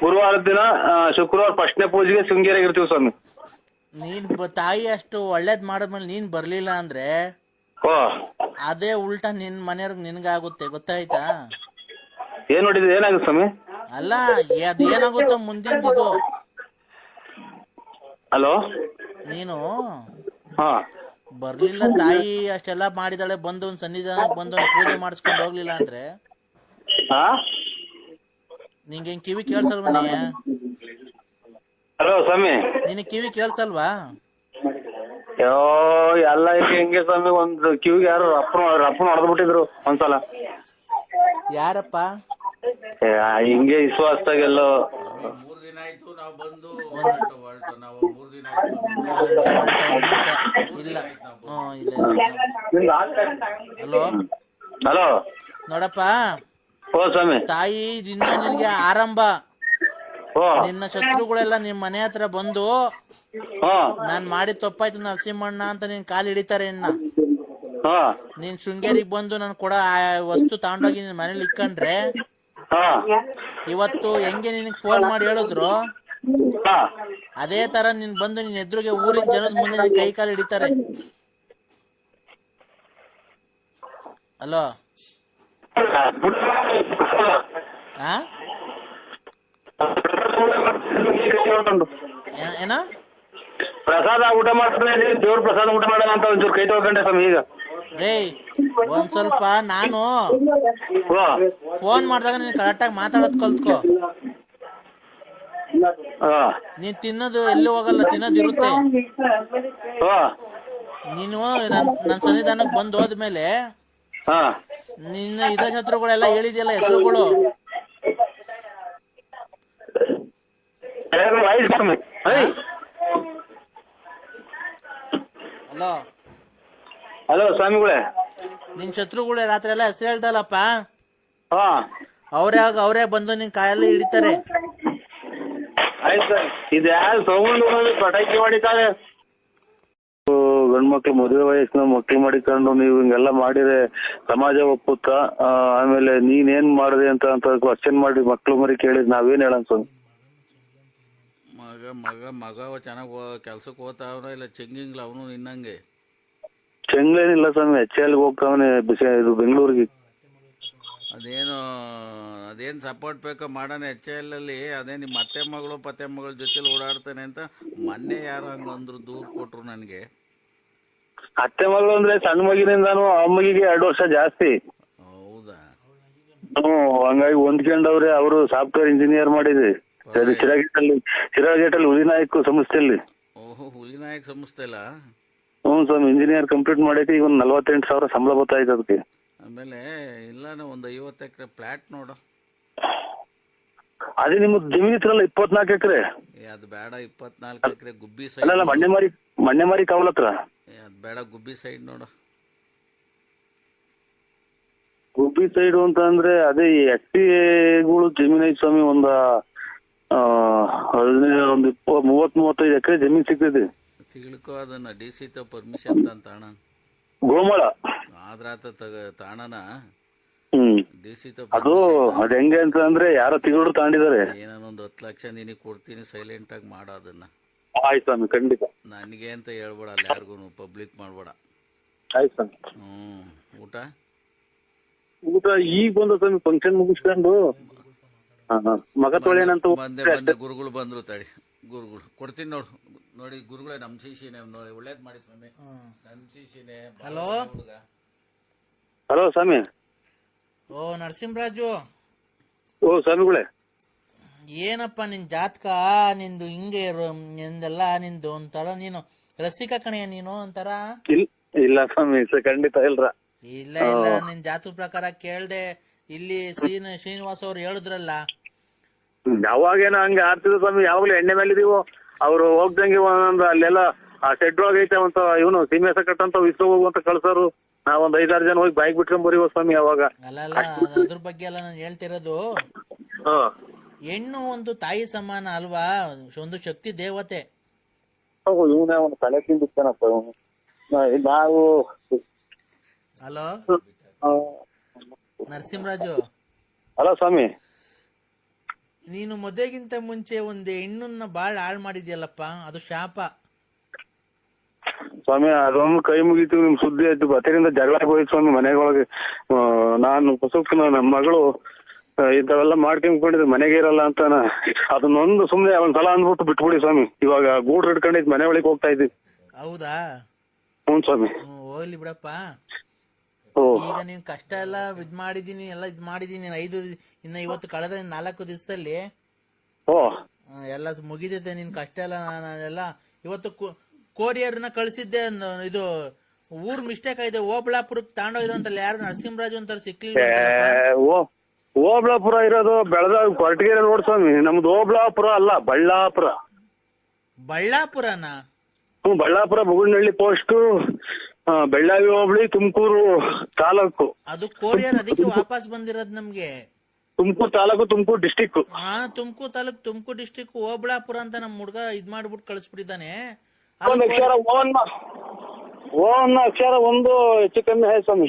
ಗುರುವಾರದ ದಿನ ಶುಕ್ರವಾರ ಫಸ್ಟ್ನೇ ಪೂಜೆಗೆ ಶೃಂಗೇರಿಯಾಗಿರ್ತೀವಿ ಸ್ವಾಮಿ. ನೀನ್ ತಾಯಿ ಅಷ್ಟು ಒಳ್ಳೇದ್ ಮಾಡಿದ್ಮೇಲೆ ನೀನ್ ಬರ್ಲಿಲ್ಲ ಅಂದ್ರೆ ಅದೇ ಉಲ್ಟಾ ನಿನ್ ಮನೆಯವ್ರಿಗೆ ನಿನ್ಗಾಗುತ್ತೆ, ಗೊತ್ತಾಯ್ತಾ? ಏನ್ ನೋಡಿದ್ರಿ, ಏನಾಗುತ್ತೆ ಸ್ವಾಮಿ? ಅಲ್ಲ, ಅದ್ ಏನಾಗುತ್ತೋ ಮುಂದಿನ. ಹಲೋ, ನೀನು ಬರ್ಲಿಲ್ಲ, ತಾಯಿ ಅಷ್ಟೆಲ್ಲಾ ಮಾಡಿದಾಳೆ, ಬಂದು ಒಂದ್ ಸನ್ನಿಧಾನಕ್ಕೆ ಬಂದು ಒಂದ್ ಪೂಜೆ ಮಾಡಿಸ್ಕೊಂಡು ಹೋಗ್ಲಿಲ್ಲ ಅಂದ್ರೆ ನಿಂಗೆ ಕಿವಿ ಕೇಳ್ಸಲ್ವಾ? ಹಲೋ ಸ್ವಾಮಿ, ನಿನ್ ಕಿವಿ ಕೇಳ್ಸಲ್ವಾ? ಎಲ್ಲ ಹಿಂಗೆ ಸ್ವಾಮಿ. ಒಂದು ಕಿವಿಗೆ ಯಾರು ರಪ್ಪನ ಹೊಡೆದ್ಬಿಟ್ಟಿದ್ರು ಒಂದ್ಸಲ. ಯಾರಪ್ಪ? ಹಿಂಗೆ ವಿಶ್ವಾಸದಾಗೆಲ್ಲೋ 3 ದಿನ ಆಯ್ತು ನಾವು ಬಂದು ಹೊರಟು ನಾವು 3 ದಿನ ಆಯ್ತು ಇಲ್ಲ ಇಲ್ಲ ಹಲೋ ಹಲೋ ನೋಡಪ್ಪ ಓ ಸ್ವಾಮಿ ತಾಯಿ ಇನ್ನು ನಿನ್ಗೆ ಆರಂಭ. ಓ ನಿನ್ನ ಶತ್ರುಗಳೆಲ್ಲ ನಿಮ್ ಮನೆ ಹತ್ರ ಬಂದು ಹಾ ನಾನ್ ಮಾಡಿ ತಪ್ಪಾಯ್ತು ನರಸಿಂಹಣ್ಣ ಅಂತ ನಿನ್ ಕಾಲು ಹಿಡಿತಾರೆ ಇನ್ನ. ಹಾ ನೀನ್ ಶೃಂಗೇರಿಗೆ ಬಂದು ನನ್ ಕೊಡ ಆ ವಸ್ತು ತಗೊಂಡೋಗಿ ನಿನ್ ಮನೇಲಿ ಇಕ್ಕೊಂಡ್ರೆ ಹಾ ಇವತ್ತು ಹೆಂಗೆ ನಿನಗ್ ಫೋನ್ ಮಾಡಿ ಹೇಳಿದ್ರು ಹಾ ಅದೇ ತರ ನೀನ್ ಬಂದು ನಿನ್ ಎದುರಿಗೆ ಊರಿನ ಜನದ ಮುಂದೆ ನಿನ್ ಕೈ ಕಾಲು ಹಿಡಿತಾರೆ. ಹಲೋ ಆ ಏನ ಪ್ರಸಾದ ಊಟ ಮಾಡ್ತಾರೆ ದೇವ್ರ ಪ್ರಸಾದ ಊಟ ಮಾಡೋಣ ಅಂತ ಒಂಚೂರು ಕೈ ತೊಳ್ಕೊಂಡೆ ಸ್ವಾಮಿ ಈಗ. ರೇ ಒಂದ್ ಸ್ವಲ್ಪ ನಾನು ಓ ಫೋನ್ ಮಾಡಿದಾಗ ನೀನ್ ಕರೆಕ್ಟಾಗಿ ಮಾತಾಡೋದ್ ಕಲ್ತ್ಕೋ. ಹಾ ನೀನ್ ತಿನ್ನೋದು ಎಲ್ಲಿ ಹೋಗಲ್ಲ, ತಿನ್ನೋದಿರುತ್ತೆ. ಓ ನೀನು ನನ್ ಸನ್ನಿಧಾನಕ್ಕೆ ಬಂದು ಹೋದ್ಮೇಲೆ ಹಾ ನಿನ್ನ ಇದ ಶತ್ರುಗಳೆಲ್ಲ ಹೇಳಿದ್ಯಲ್ಲ ಹೆಸರುಗಳು, ಹಲೋ ಹಲೋ ಸ್ವಾಮಿಗಳೇ. ನಿನ್ ಶತ್ರುಗಳೇ ರಾತ್ರಿ ಎಲ್ಲ ಹೆಸರು ಹೇಳ್ದಲ್ಲಪ್ಪ, ಹಾ ಅವರೇ ಬಂದು ನಿನ್ ಕಾಯಲ್ಲಿ ಹಿಡಿತಾರೆ. ಆಯ್ತು ಸರ್. ಇದು ಯಾರು ತಗೊಂಡು ಪಟಾಕಿ ಮಾಡಿದ್ದಾರೆ? ಗಂಡ್ ಮಕ್ಳು ಮದುವೆ ವಯಸ್ಸಿನ ಮಕ್ಳು ಮಾಡಿಕೊಂಡು ನೀವು ಹಿಂಗೆಲ್ಲ ಮಾಡಿದ್ರೆ ಸಮಾಜ ಒಪ್ಪುತ್ತಾ? ಆಮೇಲೆ ನೀನೇನ್ ಮಾಡಿದೆ ಅಂತ ಕ್ವಶನ್ ಮಾಡಿ ಮಕ್ಳು ಮರಿ ಕೇಳಿದ್ ನಾವೇನ್ ಹೇಳೋಣ ಸ್ವಾಮಿ? ಮಗ ಚೆನ್ನಾಗ್ ಕೆಲ್ಸಕ್ಕೆ ಹೋಗ್ತಾವನ ಇಲ್ಲ ಚೆಂಗಿಂಗ್ಲ ಅವನು ನಿನ್ನಂಗೆ? ಚೆಂಗ್ಲೇನಿಲ್ಲ ಸ್ವಾಮಿ, HL ಹೋಗ್ತಾವನೆ ಇದು ಬೆಂಗಳೂರಿಗೆ. ಅದೇನ್ ಸಪೋರ್ಟ್ ಬೇಕೋ ಮಾಡೋಣ HL ಅಲ್ಲಿ. ಅದೇ ನಿಮ್ಮ ಅತ್ತೆ ಮಗಳು ಪತ್ತೆ ಮಗಳ ಜೊತೆಲಿ ಓಡಾಡ್ತಾನೆ ಅಂತ ಮೊನ್ನೆ ಯಾರು ಹಂಗಂದ್ರು ದೂರ್ ಕೊಟ್ರು ನನ್ಗೆ. ಅತ್ತೆ ಮಗಳು ಅಂದ್ರೆ ಸಣ್ಣ ಮಗಿನಿಂದಾನು ಅಮ್ಮಗಿಗೆ 2 ವರ್ಷ ಜಾಸ್ತಿ. ಹೌದಾ? ಹಂಗಾಗಿ ಹೊಂದ್ಕೊಂಡವ್ರೆ. ಅವರು ಸಾಫ್ಟ್ವೇರ್ ಇಂಜಿನಿಯರ್ ಮಾಡಿದ್ರಿ ಶಿರಾಗೇಟಲ್ಲಿ ಹುಲಿನಾಯಕ್ ಸಂಸ್ಥೆಯಲ್ಲಿ. ಓಹೋ, ಹುಲಿನಾಯಕ್ ಸಂಸ್ಥೆ ಅಲ್ಲ? ಸ್ವಾಮಿ, ಇಂಜಿನಿಯರ್ ಕಂಪ್ಲೀಟ್ ಮಾಡೈತಿ. ಈಗ ಒಂದು 48,000 ಸಂಬಳ ಬರ್ತಾ ಇದೆ ಅದಕ್ಕೆ. ಆಮೇಲೆ ಇಲ್ಲಾನ ಒಂದು 50 ಎಕರೆ ಫ್ಲಾಟ್ ನೋಡು. ಅದೇ ನಿಮ್ದು ಜಮೀನ್ ಇತ್ರಲ್ಲ 24 ಎಕರೆ. ಅದು ಬೇಡ, 24 ಎಕರೆ ಗುಬ್ಬಿ ಸೈಡ್. ಅಲ್ಲ ಮಣ್ಣೆ ಮಾರಿ ಕಾವಲ್ ಹತ್ರ. ಅದು ಬೇಡ, ಗುಬ್ಬಿ ಸೈಡ್ ನೋಡು. ಗುಬ್ಬಿ ಸೈಡ್ ಅಂತ ಅಂದ್ರೆ ಅದೇ ಎಕ್ಟಿಗಳು ಜಮೀನ್ ಐತಿ ಸ್ವಾಮಿ. ಒಂದು 30-35 ಎಕರೆ ಜಮೀನ್ ಸಿಗ್ತೈತಿ. ತಿಳ್ಕೊ ಅದನ್ನ. DC ಪರ್ಮಿಷನ್ ತಾಣ ಗೋಮಾಳ ಆದ್ರಾತ ತಾಣನ DC ಅದು ಹೆಂಗೆ ಅಂತ ಅಂದ್ರೆ ಯಾರೋ ತಿಂಗಳು ತಗೊಂಡಿದ್ದಾರೆ. ಏನೊಂದು 10 ಲಕ್ಷ ನಿನಗೆ ಕೊಡ್ತೀನಿ, ಸೈಲೆಂಟ್ ಆಗಿ ಮಾಡೋ ಅದನ್ನ. ಆಯ್ತು ಸ್ವಾಮಿ, ಖಂಡಿತ. ನನಗೆ ಅಂತ ಹೇಳ್ಬೇಡ, ಅಲ್ಲಿ ಯಾರಿಗೂ ಪಬ್ಲಿಕ್ ಮಾಡ್ಬೇಡ. ಆಯ್ತು ಸ್ವಾಮಿ. ಊಟ ಈಗ ಬಂದ ಸ್ವಾಮಿ, ಫಂಕ್ಷನ್ ಮುಗಿಸ್ಕೊಂಡು ಮಗ ತೊಳೆನಂತ ಬಂದೆ. ಗುರುಗಳು ಬಂದ್ರು, ತಡಿ. ಗುರುಗಳು ಕೊಡ್ತೀನಿ ನೋಡಿ ಗುರುಗಳೇ, ನಮ್ ಶಿಶಿನೇ ನೋಡಿ, ಒಳ್ಳೇದ್ ಮಾಡಿ ಸ್ವಾಮಿ. ನಮ್ ಶಿಶಿನೇ. ಹಲೋ ಹಲೋ ಸ್ವಾಮಿ. ಓ ನರಸಿಂಹರಾಜು. ಓ ಸ್ವಾಮಿಗಳೇ. ಏನಪ್ಪ ನಿನ್ ಜಾತಕ, ನಿಂದು ಹಿಂಗೆ ನಿಂದೆಲ್ಲ ನಿಂದು ಒಂಥರ, ನೀನು ರಸಿಕ ಕಣೆಯ ನೀನು ಒಂಥರ. ಇಲ್ಲ ಸ್ವಾಮಿ, ಖಂಡಿತ ಇಲ್ರ. ಇಲ್ಲ ನಿನ್ ಜಾತಕ ಪ್ರಕಾರ ಕೇಳ್ದೆ. ಇಲ್ಲಿ ಶ್ರೀನಿವಾಸ್ ಅವ್ರು ಹೇಳಿದ್ರಲ್ಲ, ಯಾವಾಗೇನ ಹಂಗ ಆಡ್ತಿದ್ವು ಸ್ವಾಮಿ. ಯಾವಾಗ್ಲೂ ಎಣ್ಣೆ ಮೇಲೆ ಇದೀವು. ಅವ್ರು ಹೋಗ್ದಂಗೆ ಒಂದೊಂದು ಅಲ್ಲೆಲ್ಲ ಆ ಶೆಡ್ ಒಳಗೈತೆ ಅಂತ ಇವನು ಸೀಮೆಸ ಕಟ್ಟಂತ ಇಸ್ಕೊ ಹೋಗುವಂತ ಕಳ್ಸೋರು. ನಾವೊಂದ್ 5-6 ಜನ ಹೋಗಿ ಬಾಯಿಗೆ ಬಿಟ್ಕೊಂಡ್ ಬರೀವ ಸ್ವಾಮಿ. ಅವಾಗ ಅಲ್ಲ ಅದ್ರ ಬಗ್ಗೆ ಎಲ್ಲ ನಾನು ಹೇಳ್ತಿರೋದು. ಹೆಣ್ಣು ಒಂದು ತಾಯಿ ಸಮಾನ ಅಲ್ವಾ, ಒಂದು ಶಕ್ತಿ ದೇವತೆ. ಇವನೇ ಒಂದು ತಲೆ ತಿಂದಿತ್ತಾನಪ್ಪ ಇವನು. ನಾವು ಹಲೋ ನರಸಿಂಹರಾಜು. ಹಲೋ ಸ್ವಾಮಿ. ನೀನು ಮದುವೆಗಿಂತ ಮುಂಚೆ ಒಂದು ಹೆಣ್ಣನ್ನ ಬಾಳ್ ಹಾಳು ಮಾಡಿದ್ಯಲ್ಲಪ್ಪ, ಅದು ಶಾಪ ಸ್ವಾಮಿ. ಅದೊಂದು ಕೈ ಮುಗಿತು, ನಿಮ್ ಸುದ್ದಿ ಆಯ್ತು. ಬತ್ತರಿಂದ ಜಗಳ ಹೋಯ್ತು ಸ್ವಾಮಿ ಮನೆಗೊಳಗೆ. ನಾನು ನಮ್ಮ ಮಗಳು ಇಂಥವೆಲ್ಲ ಮಾಡ್ಕೊಂಡ್ಕೊಂಡಿದ್ರೆ ಮನೆಗೆ ಇರಲ್ಲ ಅಂತ ಅದನ್ನೊಂದು ಸುಮ್ನೆ ಒಂದ್ಸಲ ಅಂದ್ಬಿಟ್ಟು ಬಿಟ್ಬಿಡಿ ಸ್ವಾಮಿ. ಇವಾಗ ಗೂಡ್ರು ಹಿಡ್ಕೊಂಡಿದ್ ಮನೆ ಒಳಗೆ ಹೋಗ್ತಾ ಇದ್ವಿ. ಹೌದಾ? ಹ್ಞೂ ಸ್ವಾಮಿ. ಹೋಗ್ಲಿ ಬಿಡಪ್ಪ. ಈಗ ನೀನ್ ಕಷ್ಟ ಎಲ್ಲ ಇದ್ ಮಾಡಿದೀನಿ, ಇನ್ನ ಇವತ್ತು ಕಳೆದ 4 ದಿವಸದಲ್ಲಿ ಎಲ್ಲ ಮುಗಿದೈತೆ ನಿನ್ ಕಷ್ಟ ಎಲ್ಲ. ನಾನೆಲ್ಲ ಇವತ್ತು ಕೋರಿಯರ್ನ ಕಳ್ಸಿದ್ದೆ. ಇದು ಊರ್ ಮಿಸ್ಟೇಕ್ ಆಯ್ತು, ಓಬಳಾಪುರಕ್ಕೆ ತಗೊಂಡೋಗಿದ್ರು ಅಂತಲ್ಲ ಯಾರು, ನರಸಿಂಹರಾಜು ಅಂತಾರೆ, ಸಿಕ್ಲಿಲ್ಲ. ಓಬಳಾಪುರ ಇರೋದು ಬೆಳಗಾವಿ ಕೊರಟಗೆರೆ ರೋಡ್ ಸ್ವಾಮಿ. ನಮ್ದು ಓಬಳಾಪುರ ಅಲ್ಲ, ಬಳ್ಳಾಪುರ. ಬಳ್ಳಾಪುರನಾ? ಬಳ್ಳಾಪುರ ಬುಗುನಹಳ್ಳಿ ಪೋಸ್ಟ್, ಬೆಳ್ಳಾವಿ ಹೋಬಳಿ, ತುಮಕೂರು ತಾಲೂಕು. ಅದು ಕೊರಿಯರ್, ಅದಕ್ಕೆ ವಾಪಸ್ ಬಂದಿರೋದ್ ನಮ್ಗೆ. ತುಮಕೂರು ತಾಲೂಕು, ತುಮಕೂರು ಡಿಸ್ಟಿಕ್. ತುಮಕೂರು ತಾಲೂಕು, ತುಮಕೂರು ಡಿಸ್ಟಿಕ್, ಓಬಳಾಪುರ ಅಂತ ನಮ್ ಹುಡ್ಗ ಇದ್ ಮಾಡ್ಬಿಟ್ಟು ಕಳಿಸ್ಬಿಟ್ಟಿದ್ದಾನೆ. ಒಂದು ಅಕ್ಷರ ಓನ್ನ ಅಕ್ಷರ ಒಂದು ಹೆಚ್ಚು ಕಮ್ಮಿ ಹೈ ಸ್ವಾಮಿ.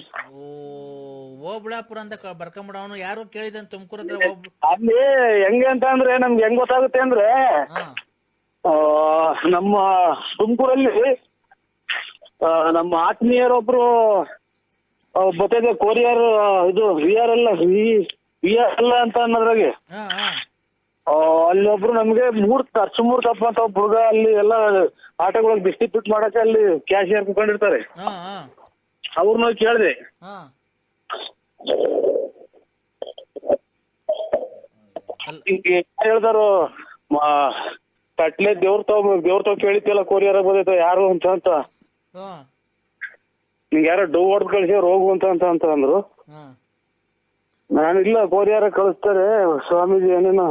ಓಬಳಾಪುರ ಅಂತ ಬರ್ಕೊಂಬಿಡ. ಅವನು ಯಾರು ಕೇಳಿದಾನೆ ತುಮಕೂರು ಹತ್ರ. ಅಲ್ಲಿ ಹೆಂಗೆ ಅಂತ ಅಂದ್ರೆ ನಮ್ಗೆ ಹೆಂಗ್ ಗೊತ್ತಾಗುತ್ತೆ ಅಂದ್ರೆ, ನಮ್ಮ ತುಮಕೂರಲ್ಲಿ ನಮ್ಮ ಆತ್ಮೀಯರೊಬ್ರು ಬರ್ತದೆ ಕೊರಿಯರ್, ಇದು ವಿ ಆರ್ ಎಲ್ ಅಂತ ಅನ್ನೋದ್ರಾಗೆ ಅಲ್ಲಿ ಒಬ್ರು ನಮ್ಗೆ ಅರ್ಚಮೂರ್ತಪ್ಪ ಅಂತ ಒಬ್ಬ ಹುಡುಗ ಅಲ್ಲಿ ಎಲ್ಲ ಆಟೋಗಳಿಗೆ ಡಿಸ್ಟ್ರಿಬ್ಯೂಟ್ ಮಾಡಕ್ಕೆ ಅಲ್ಲಿ ಕ್ಯಾಶಿಯರ್ ಕುತ್ಕೊಂಡಿರ್ತಾರೆ. ಅವ್ರನ್ನ ಕೇಳಿದೆ, ಹೇಳ್ತಾರು ಕಟ್ಲೆ ದೇವ್ರ ತಾವ್ ಕೇಳಿತ್ತಲ್ಲ ಕೊರಿಯರ್ ಬಂದೈತೆ ಯಾರು ಅಂತ ನಿಂಗೆ ಯಾರೋ ಡೌ ಹೊಡೆದ್ ಕಳಿಸ್ಯಾರ ಹೋಗು ಅಂತ ಅಂದ್ರು. ನಾನಿಲ್ಲ ಕೊರಿಯರ್ ಕಳಿಸ್ತಾರೆ ಸ್ವಾಮೀಜಿ ಏನೇನೋ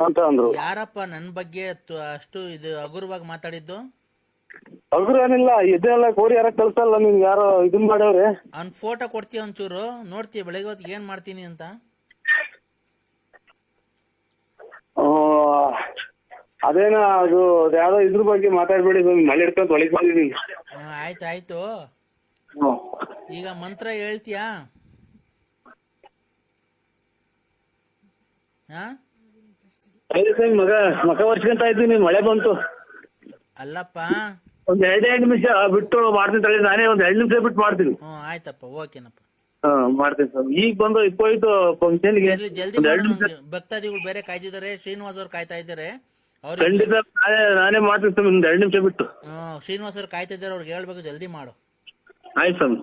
ಅಂತ ಅಂದ್ರು. ಯಾರಪ್ಪ ನನ್ ಬಗ್ಗೆ ಅಷ್ಟು ಇದು ಹಗುರವಾಗಿ ಮಾತಾಡಿದ್ದು? ಹಗುರ ಏನಿಲ್ಲ, ಇದೆಲ್ಲ ಕೊರಿಯರ್ ಕಳ್ಸಲ್ಲ, ನಿಮ್ಗೆ ಯಾರೋ ಇದನ್ ಮಾಡ್ಯವ್ರೆ. ಅವ್ನ್ ಫೋಟೋ ಕೊಡ್ತೀಯ ಒಂಚೂರು, ನೋಡ್ತೀಯ ಬೆಳಗ್ಗೆ ಹೊತ್ತಿಗೆ ಏನ್ ಮಾಡ್ತೀನಿ ಅಂತ? ಅದೇನ ಅದು ಯಾವ್ದೋ ಇದ್ರ ಬಗ್ಗೆ ಮಾತಾಡ್ಬೇಡಿ, ಮಳೆ ಹಿಡ್ಕೊಂತ ಒಳಗೆ ಬಂದಿದ್ದೀನಿ. ಆಯ್ತು. ಈಗ ಮಂತ್ರ ಹೇಳ್ತೀಯಾ? ಮಗ ವರ್ಷಕ್ಕಂತ ಇದ್ದೀನಿ, ಮಳೆ ಬಂತು. ಅಲ್ಲಪ್ಪ, ಒಂದ್ 2 ನಿಮಿಷ ಬಿಟ್ಟು ಮಾಡ್ತೀನಿ ತಳಿ, ನಾನೇ ಒಂದ್ 2 ನಿಮಿಷ ಬಿಟ್ಟು ಮಾಡ್ತೀನಿ. ಆಯ್ತಪ್ಪ, ಓಕೆನಪ್ಪ. ಮಾಡ್ತೀನಿ ಸರ್. ಈಗ ಬಂದು ಇಪ್ಪೋಯ್ತು ಫಂಕ್ಷನ್ಗೆ. ಜಲ್ದಿ ಭಕ್ತಾದಿಗಳು ಬೇರೆ ಕಾಯ್ದಿದ್ದಾರೆ, ಶ್ರೀನಿವಾಸ್ ಅವ್ರು ಕಾಯ್ತಾ ಇದ್ದಾರೆ. ಖಂಡಿತ ನಾನೇ ಮಾಡ್ತೀನಿ ಸರ್, ಒಂದ್ 2 ನಿಮಿಷ ಬಿಟ್ಟು. ಶ್ರೀನಿವಾಸ್ ಅವ್ರು ಕಾಯ್ತಾ ಇದ್ದಾರೆ, ಅವ್ರಿಗೆ ಹೇಳ್ಬೇಕು ಜಲ್ದಿ ಮಾಡು. ಆಯ್ತು ಸ್ವಾಮಿ.